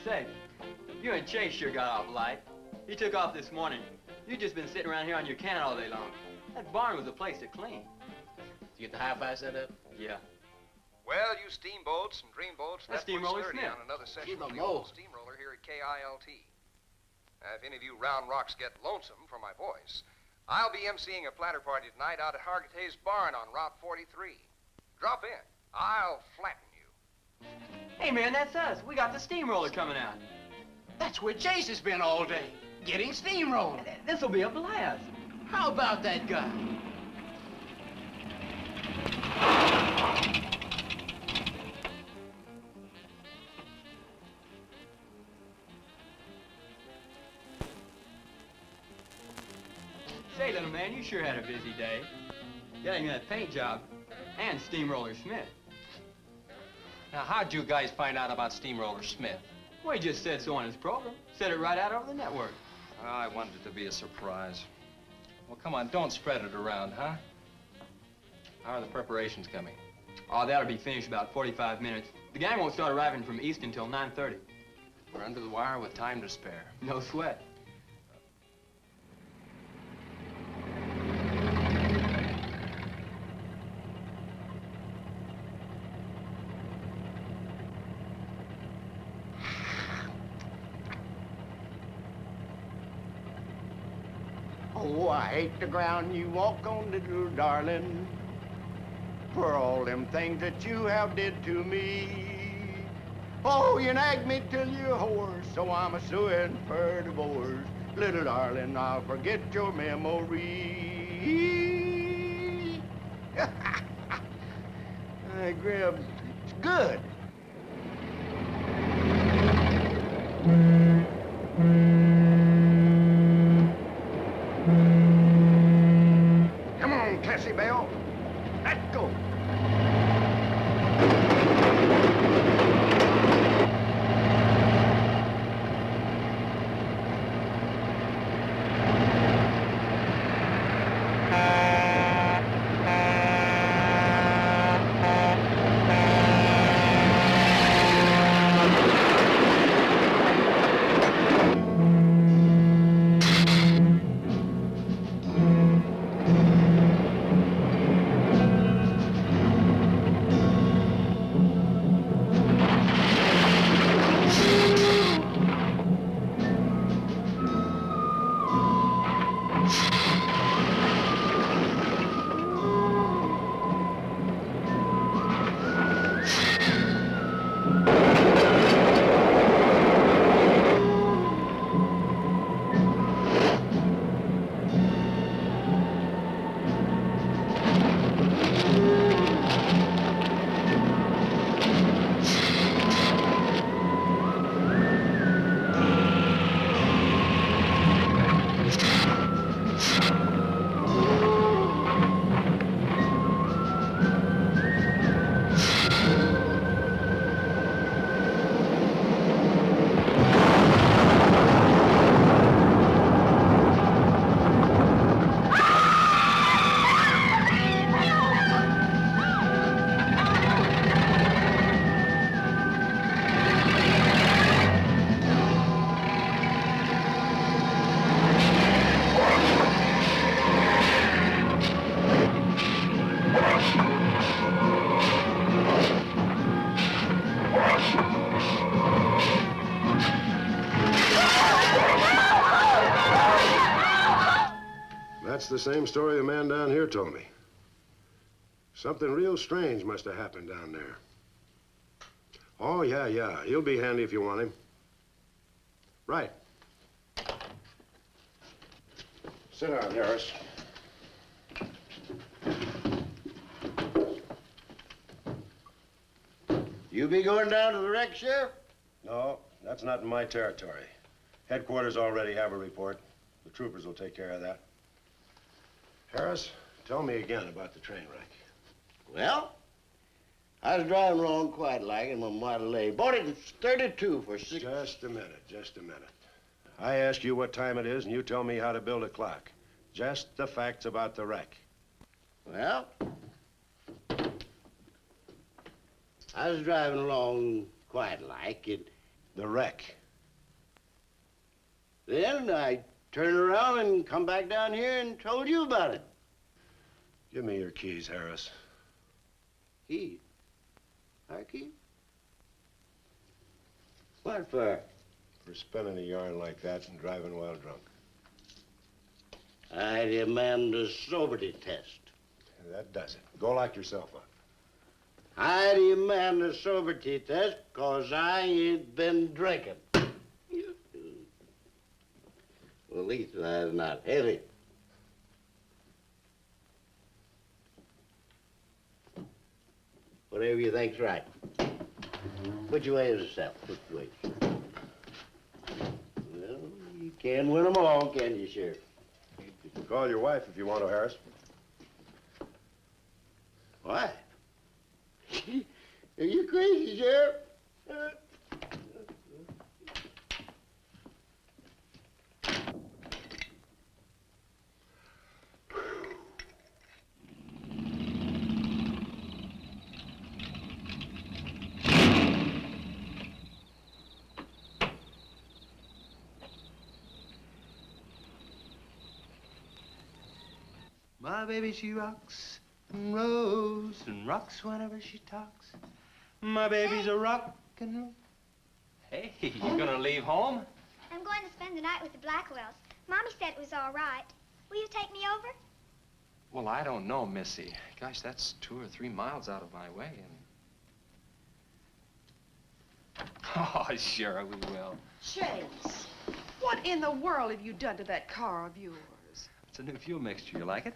Say, you and Chase sure got off light. He took off this morning. You just been sitting around here on your can all day long. That barn was a place to clean. Did you get the hi-fi set up? Yeah. Well, you steamboats and dreamboats, That's that puts Steamroller 30 Smith. on another session Keep of 'em the old low. steamroller here at KILT. If any of you round rocks get lonesome for my voice, I'll be emceeing a platter party tonight out at Hargitay's Barn on Route 43. Drop in. I'll flatten you. Hey, man, that's us. We got the steamroller coming out. That's where Chase has been all day, getting steamrolled. This'll be a blast. How about that guy? Say, little man, you sure had a busy day. Getting that paint job and Steamroller Smith. Now, how'd you guys find out about Steamroller Smith? Well, he just said so on his program. Said it right out over the network. I wanted it to be a surprise. Well, come on, don't spread it around, huh? How are the preparations coming? Oh, that'll be finished about 45 minutes. The gang won't start arriving from East until 9:30. We're under the wire with time to spare. No sweat. Oh, I hate the ground you walk on, little darling, for all them things that you have did to me. Oh, you nagged me till you're hoarse, so I'm a-suing for divorce. Little darling, I'll forget your memory. Hey, Graham, it's good. Come on, Cassie Bell. Let's go. That's the same story the man down here told me. Something real strange must have happened down there. Oh, yeah. He'll be handy if you want him. Right. Sit down, Harris. You be going down to the wreck, Sheriff? No, that's not in my territory. Headquarters already have a report. The troopers will take care of that. Harris, tell me again about the train wreck. Well, I was driving along quite like in my Model A. Bought it in 32 for $6. Just a minute. I ask you what time it is, and you tell me how to build a clock. Just the facts about the wreck. Well, I was driving along quite like it. The wreck. Then I turned around and come back down here and told you about it. Give me your keys, Harris. Keys? Our keys? What for? For spinning a yarn like that and driving while drunk. I demand a sobriety test. That does it. Go lock yourself up. I demand a sobriety test because I ain't been drinking. Well, at least that's not heavy. Whatever you think's right. Put your way yourself. Put your way. Well, you can't win them all, can you, Sheriff? You can call your wife if you want to, Harris. Why? Are you crazy, Sheriff? My baby, she rocks and rolls and rocks whenever she talks. My baby's a rock and roll. Hey, you gonna leave home? I'm going to spend the night with the Blackwells. Mommy said it was all right. Will you take me over? Well, I don't know, Missy. Gosh, that's 2 or 3 miles out of my way, and... Oh, sure, we will. Chase, what in the world have you done to that car of yours? It's a new fuel mixture. You like it?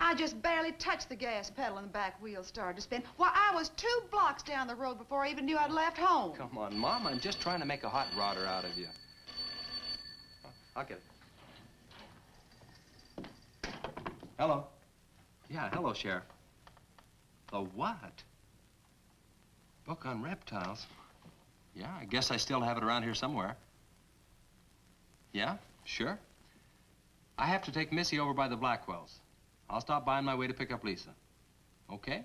I just barely touched the gas pedal and the back wheel started to spin. Why, I was 2 blocks down the road before I even knew I'd left home. Come on, Mom. I'm just trying to make a hot rodder out of you. Oh, I'll get it. Hello. Yeah, hello, Sheriff. The what? Book on reptiles? Yeah, I guess I still have it around here somewhere. Yeah, sure. I have to take Missy over by the Blackwells. I'll stop by on my way to pick up Lisa. Okay?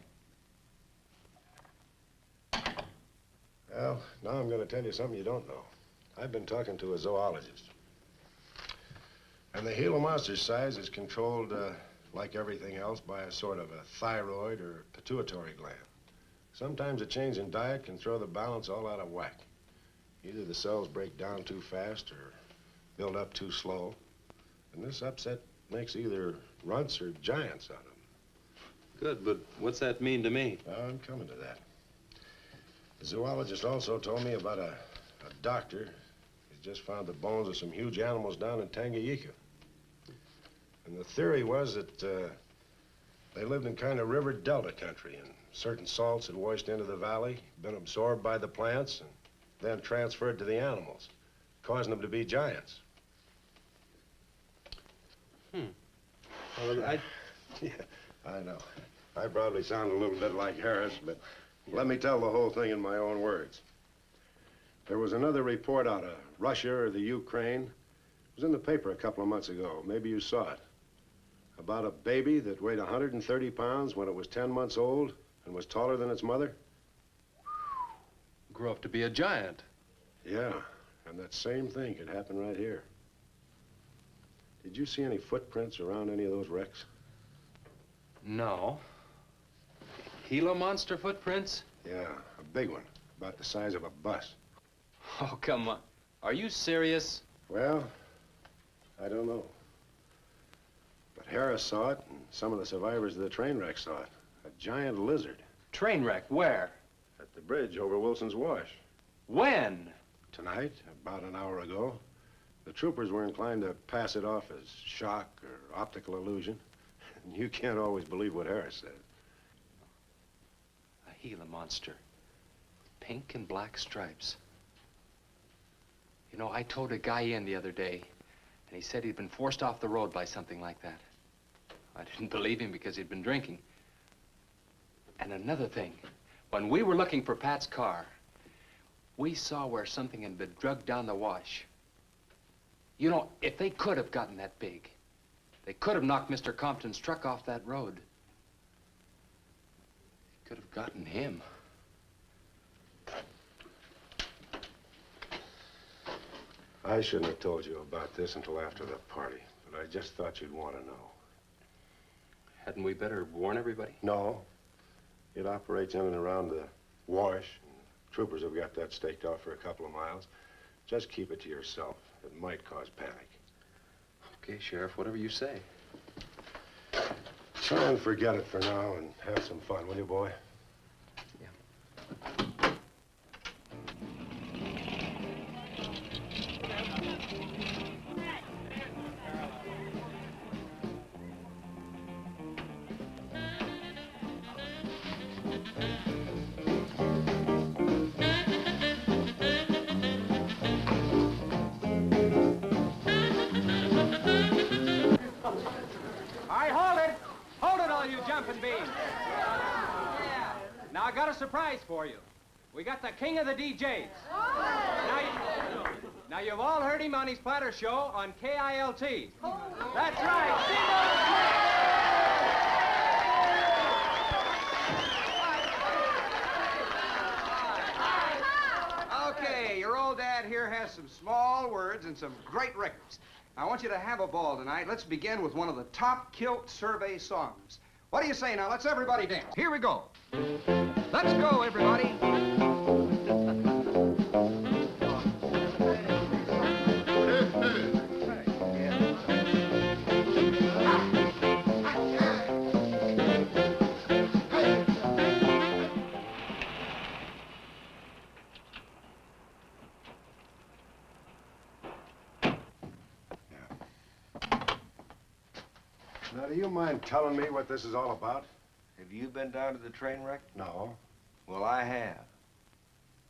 Well, now I'm going to tell you something you don't know. I've been talking to a zoologist. And the Gila monster size is controlled, like everything else, by a sort of a thyroid or pituitary gland. Sometimes a change in diet can throw the balance all out of whack. Either the cells break down too fast or build up too slow. And this upset makes either runts or giants out of them. Good, but what's that mean to me? Well, I'm coming to that. The zoologist also told me about a doctor who's just found the bones of some huge animals down in Tanganyika. And the theory was that they lived in kind of river delta country, and certain salts had washed into the valley, been absorbed by the plants, and then transferred to the animals, causing them to be giants. Well, Yeah, I know. I probably sound a little bit like Harris, but let me tell the whole thing in my own words. There was another report out of Russia or the Ukraine. It was in the paper a couple of months ago. Maybe you saw it. About a baby that weighed 130 pounds when it was 10 months old and was taller than its mother. Grew up to be a giant. Yeah, and that same thing could happen right here. Did you see any footprints around any of those wrecks? No. Gila monster footprints? Yeah, a big one, about the size of a bus. Oh, come on. Are you serious? Well, I don't know. But Harris saw it, and some of the survivors of the train wreck saw it. A giant lizard. Train wreck, where? At the bridge over Wilson's Wash. When? Tonight, about an hour ago. The troopers were inclined to pass it off as shock or optical illusion. And you can't always believe what Harris said. A Gila monster. Pink and black stripes. You know, I towed a guy in the other day, and he said he'd been forced off the road by something like that. I didn't believe him because he'd been drinking. And another thing, when we were looking for Pat's car, we saw where something had been drugged down the wash. You know, if they could have gotten that big, they could have knocked Mr. Compton's truck off that road. They could have gotten him. I shouldn't have told you about this until after the party, but I just thought you'd want to know. Hadn't we better warn everybody? No. It operates in and around the wash. And the troopers have got that staked out for a couple of miles. Just keep it to yourself. It might cause panic. Okay, Sheriff, whatever you say. Try and forget it for now and have some fun, will you, boy? Now, I got a surprise for you. We got the king of the DJs. Now, you've all heard him on his platter show on KILT. That's right. Okay, your old dad here has some small words and some great records. I want you to have a ball tonight. Let's begin with one of the top kilt survey songs. What do you say now? Let's everybody dance. Here we go. Let's go, everybody. Now, do you mind telling me what this is all about? Have you been down to the train wreck? No. Well, I have.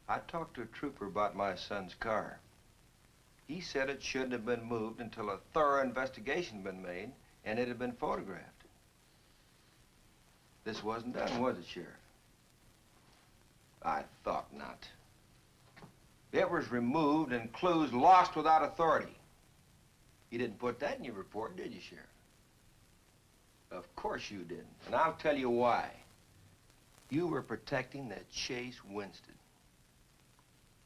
I talked to a trooper about my son's car. He said it shouldn't have been moved until a thorough investigation had been made and it had been photographed. This wasn't done, was it, Sheriff? I thought not. It was removed and clues lost without authority. You didn't put that in your report, did you, Sheriff? Of course you didn't, and I'll tell you why. You were protecting that Chase Winston,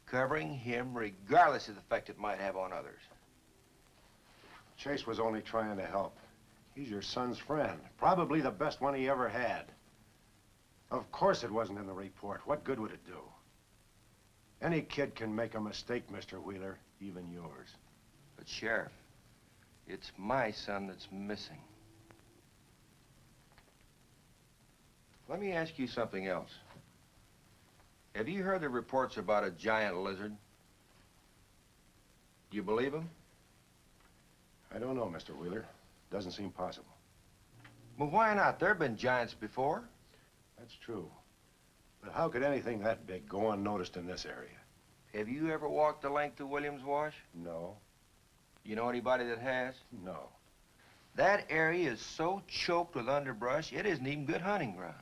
covering him regardless of the effect it might have on others. Chase was only trying to help. He's your son's friend, probably the best one he ever had. Of course it wasn't in the report. What good would it do? Any kid can make a mistake, Mr. Wheeler, even yours. But, Sheriff, it's my son that's missing. Let me ask you something else. Have you heard the reports about a giant lizard? Do you believe them? I don't know, Mr. Wheeler. Doesn't seem possible. Well, why not? There have been giants before. That's true. But how could anything that big go unnoticed in this area? Have you ever walked the length of Williams Wash? No. You know anybody that has? No. That area is so choked with underbrush, it isn't even good hunting ground.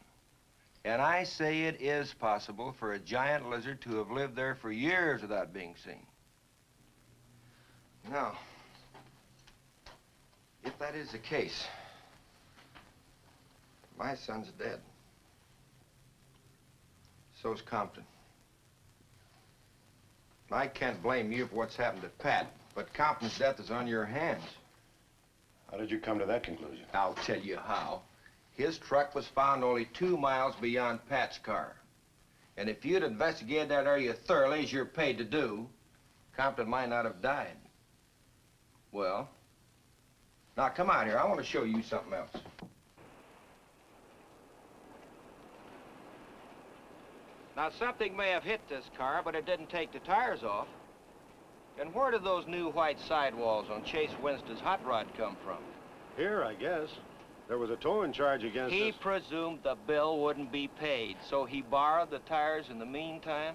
And I say it is possible for a giant lizard to have lived there for years without being seen. Now, if that is the case, my son's dead. So's Compton. I can't blame you for what's happened to Pat, but Compton's death is on your hands. How did you come to that conclusion? I'll tell you how. His truck was found only 2 miles beyond Pat's car. And if you'd investigated that area thoroughly, as you're paid to do, Compton might not have died. Well, Now, come out here. I want to show you something else. Now, something may have hit this car, but it didn't take the tires off. And where did those new white sidewalls on Chase Winston's hot rod come from? Here, I guess. There was a towing charge against He us. presumed the bill wouldn't be paid, so he borrowed the tires in the meantime?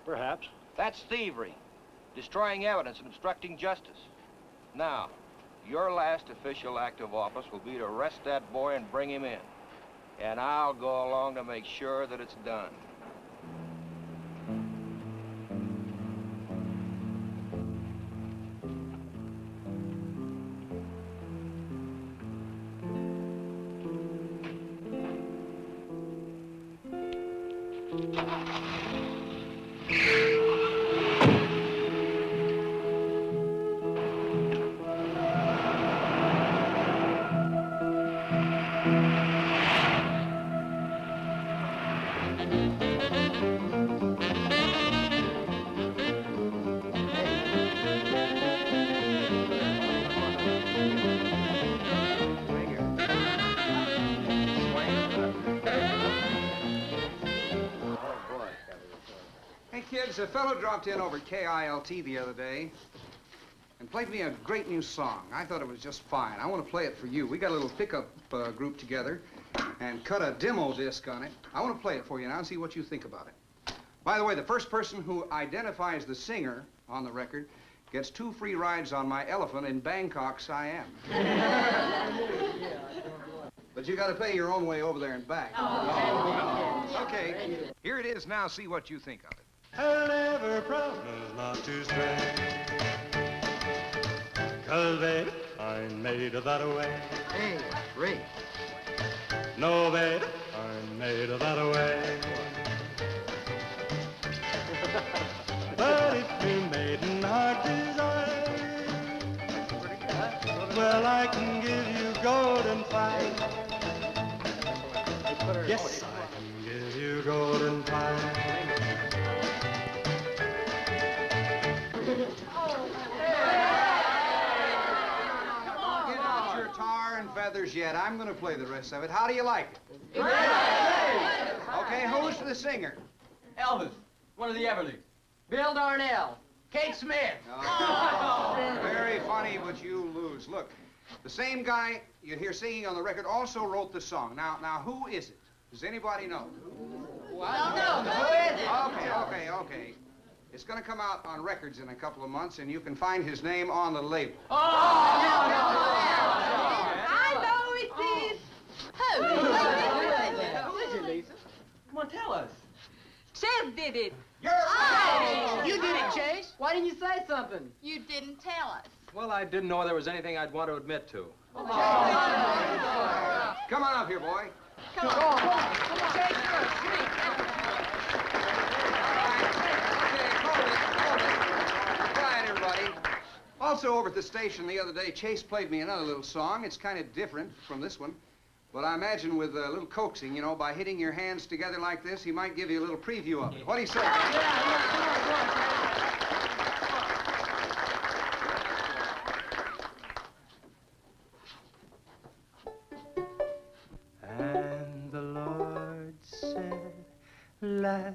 Perhaps. That's thievery, destroying evidence and obstructing justice. Now, your last official act of office will be to arrest that boy and bring him in. And I'll go along to make sure that it's done. Kids, a fellow dropped in over KILT the other day and played me a great new song. I thought it was just fine. I want to play it for you. We got a little pickup group together and cut a demo disc on it. I want to play it for you now and see what you think about it. By the way, the first person who identifies the singer on the record gets 2 free rides on my elephant in Bangkok, Siam. But you got to pay your own way over there and back. Oh. Okay, here it is now. See what you think of it. I'll never promise not to stray, 'cause baby, I'm made of that way. Hey, Ray. No, baby, I'm made of that way. But if you maiden heart desire, well, I can give you golden fire. Yes, I can give you golden fire. Feathers yet. I'm going to play the rest of it. How do you like it? Okay, who's the singer? Elvis, one of the Everlys. Bill Darnell. Kate Smith. Oh, very funny, but you lose. Look, the same guy you hear singing on the record also wrote the song. Now, who is it? Does anybody know? Well, no, who is it? Okay. It's going to come out on records in a couple of months, and you can find his name on the label. Oh, I know it is. Who? Who is it, Lisa? Come on, tell us. Chase did it. You're right. You did it, Chase. Why didn't you say something? You didn't tell us. Well, I didn't know there was anything I'd want to admit to. Come on up here, boy. Come on. Chase, you're a sweet. Quiet, everybody. Also, over at the station the other day, Chase played me another little song. It's kind of different from this one. But I imagine with a little coaxing, you know, by hitting your hands together like this, he might give you a little preview of it. What do you say? And the Lord said, laugh,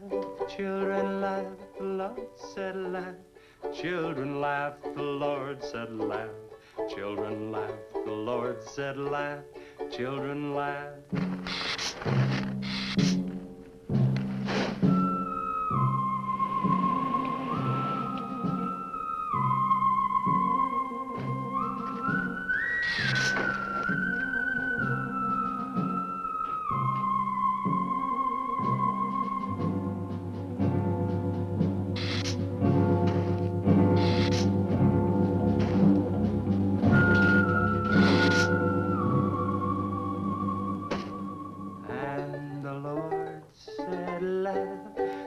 children, laugh. The Lord said, laugh. Children laugh, the Lord said laugh. Children laugh, the Lord said laugh. Children laugh.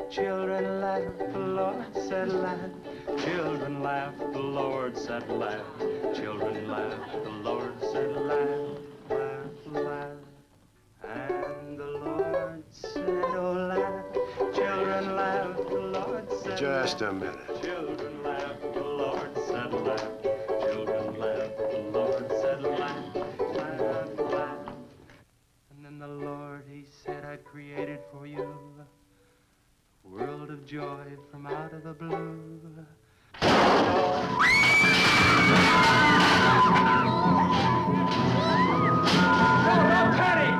Children laugh, the Lord said laugh. Children laugh, the Lord said laugh. Children laugh, the Lord said laugh. Laugh, laugh. And the Lord said, oh, laugh. Children laugh, the Lord said Just laugh. a minute. Children laugh, the Lord said laugh. Children laugh, the Lord said laugh. joy from out of the blue. No, Teddy!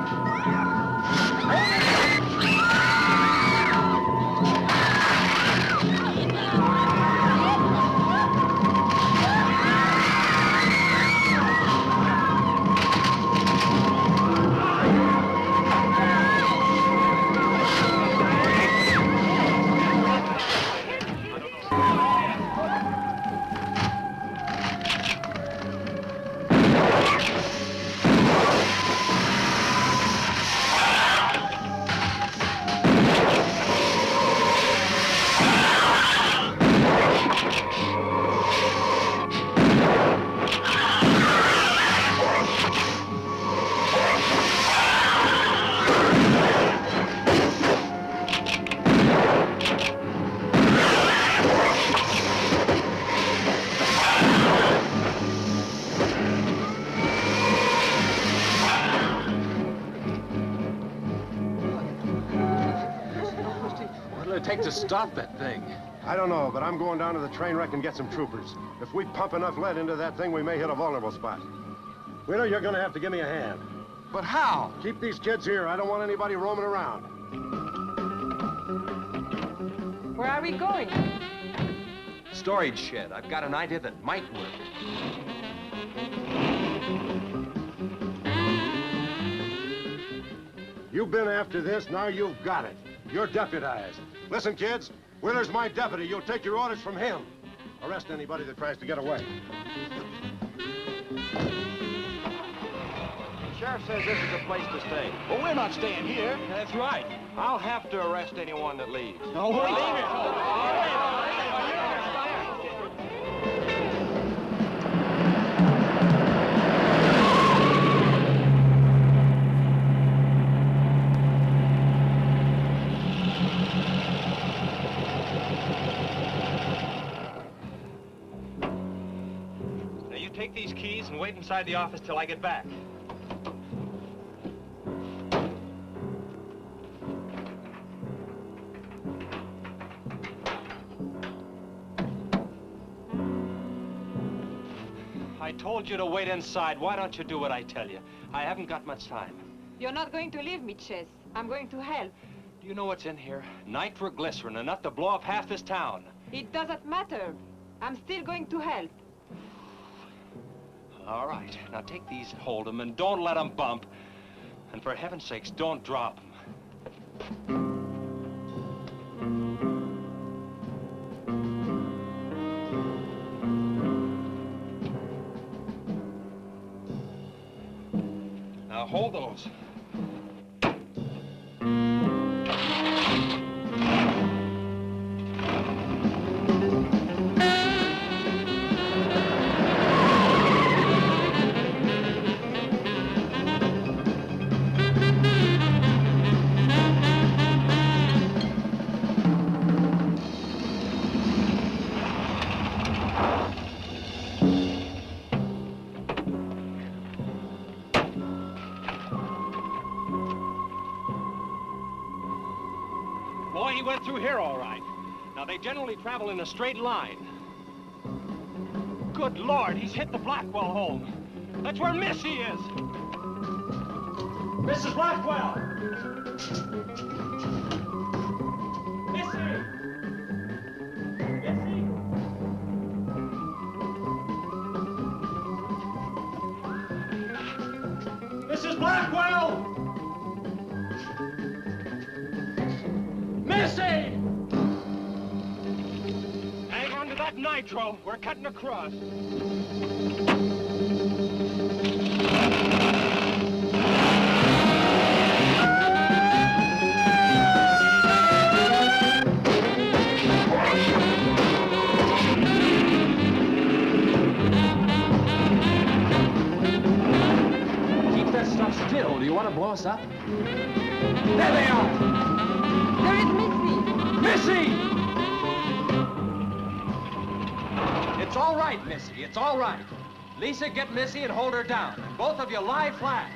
Take to stop that thing? I don't know, but I'm going down to the train wreck and get some troopers. If we pump enough lead into that thing, we may hit a vulnerable spot. Wheeler, you're gonna have to give me a hand. But how? Keep these kids here. I don't want anybody roaming around. Where are we going? Storage shed. I've got an idea that might work. You've been after this, now you've got it. You're deputized. Listen, kids, Wheeler's my deputy. You'll take your orders from him. Arrest anybody that tries to get away. The sheriff says this is the place to stay. Well, we're not staying here. That's right. I'll have to arrest anyone that leaves. No, we're leaving. Take these keys and wait inside the office till I get back. I told you to wait inside. Why don't you do what I tell you? I haven't got much time. You're not going to leave me, Chess. I'm going to help. Do you know what's in here? Nitroglycerin, enough to blow up half this town. It doesn't matter. I'm still going to help. All right. Now take these, hold them, and don't let them bump. And for heaven's sakes, don't drop them. Now hold those. Boy, he went through here all right. Now, they generally travel in a straight line. Good Lord, he's hit the Blackwell home. That's where Missy is. Mrs. Blackwell! Missy! Missy! Mrs. Blackwell! Missy! Hang on to that nitro. We're cutting across. Keep that stuff still. Do you want to blow us up? There they are! There is Missy! Missy! It's all right, Missy. It's all right. Lisa, get Missy and hold her down. Both of you lie flat.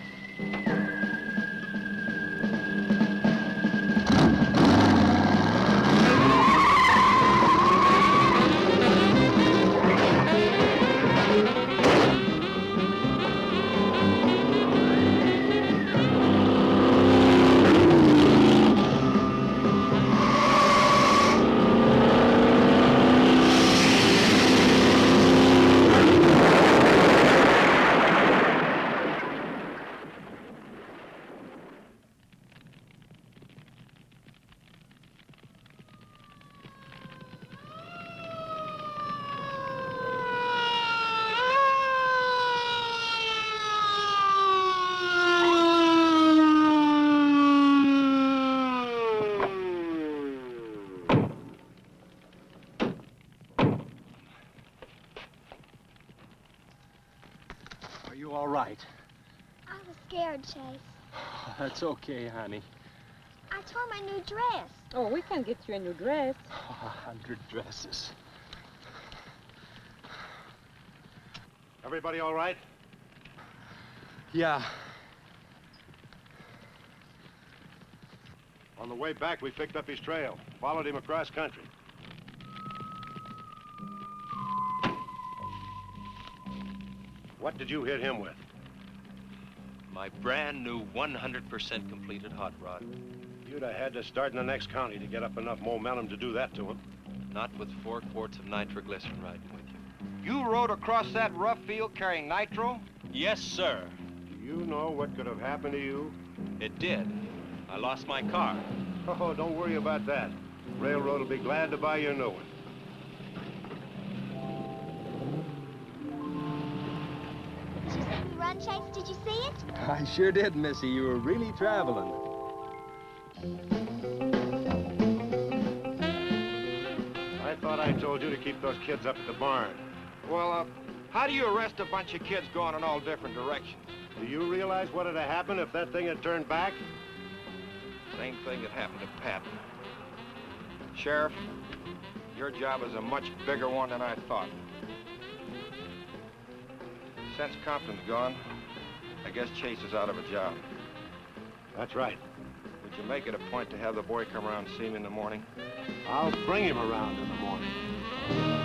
you all right? I was scared, Chase. That's okay, honey. I tore my new dress. Oh, we can get you a new dress. 100 dresses. Everybody all right? Yeah. On the way back, we picked up his trail, followed him across country. What did you hit him with? My brand new 100% completed hot rod. You'd have had to start in the next county to get up enough momentum to do that to him. Not with 4 quarts of nitroglycerin riding with you. You rode across that rough field carrying nitro? Yes, sir. Do you know what could have happened to you? It did. I lost my car. Oh, don't worry about that. Railroad will be glad to buy you a new one. Did you see me run, Chase? Did you see it? I sure did, Missy. You were really traveling. I thought I told you to keep those kids up at the barn. Well, how do you arrest a bunch of kids going in all different directions? Do you realize what would have happened if that thing had turned back? Same thing that happened to Pat. Sheriff, your job is a much bigger one than I thought. Since Compton's gone, I guess Chase is out of a job. That's right. Would you make it a point to have the boy come around and see me in the morning? I'll bring him around in the morning.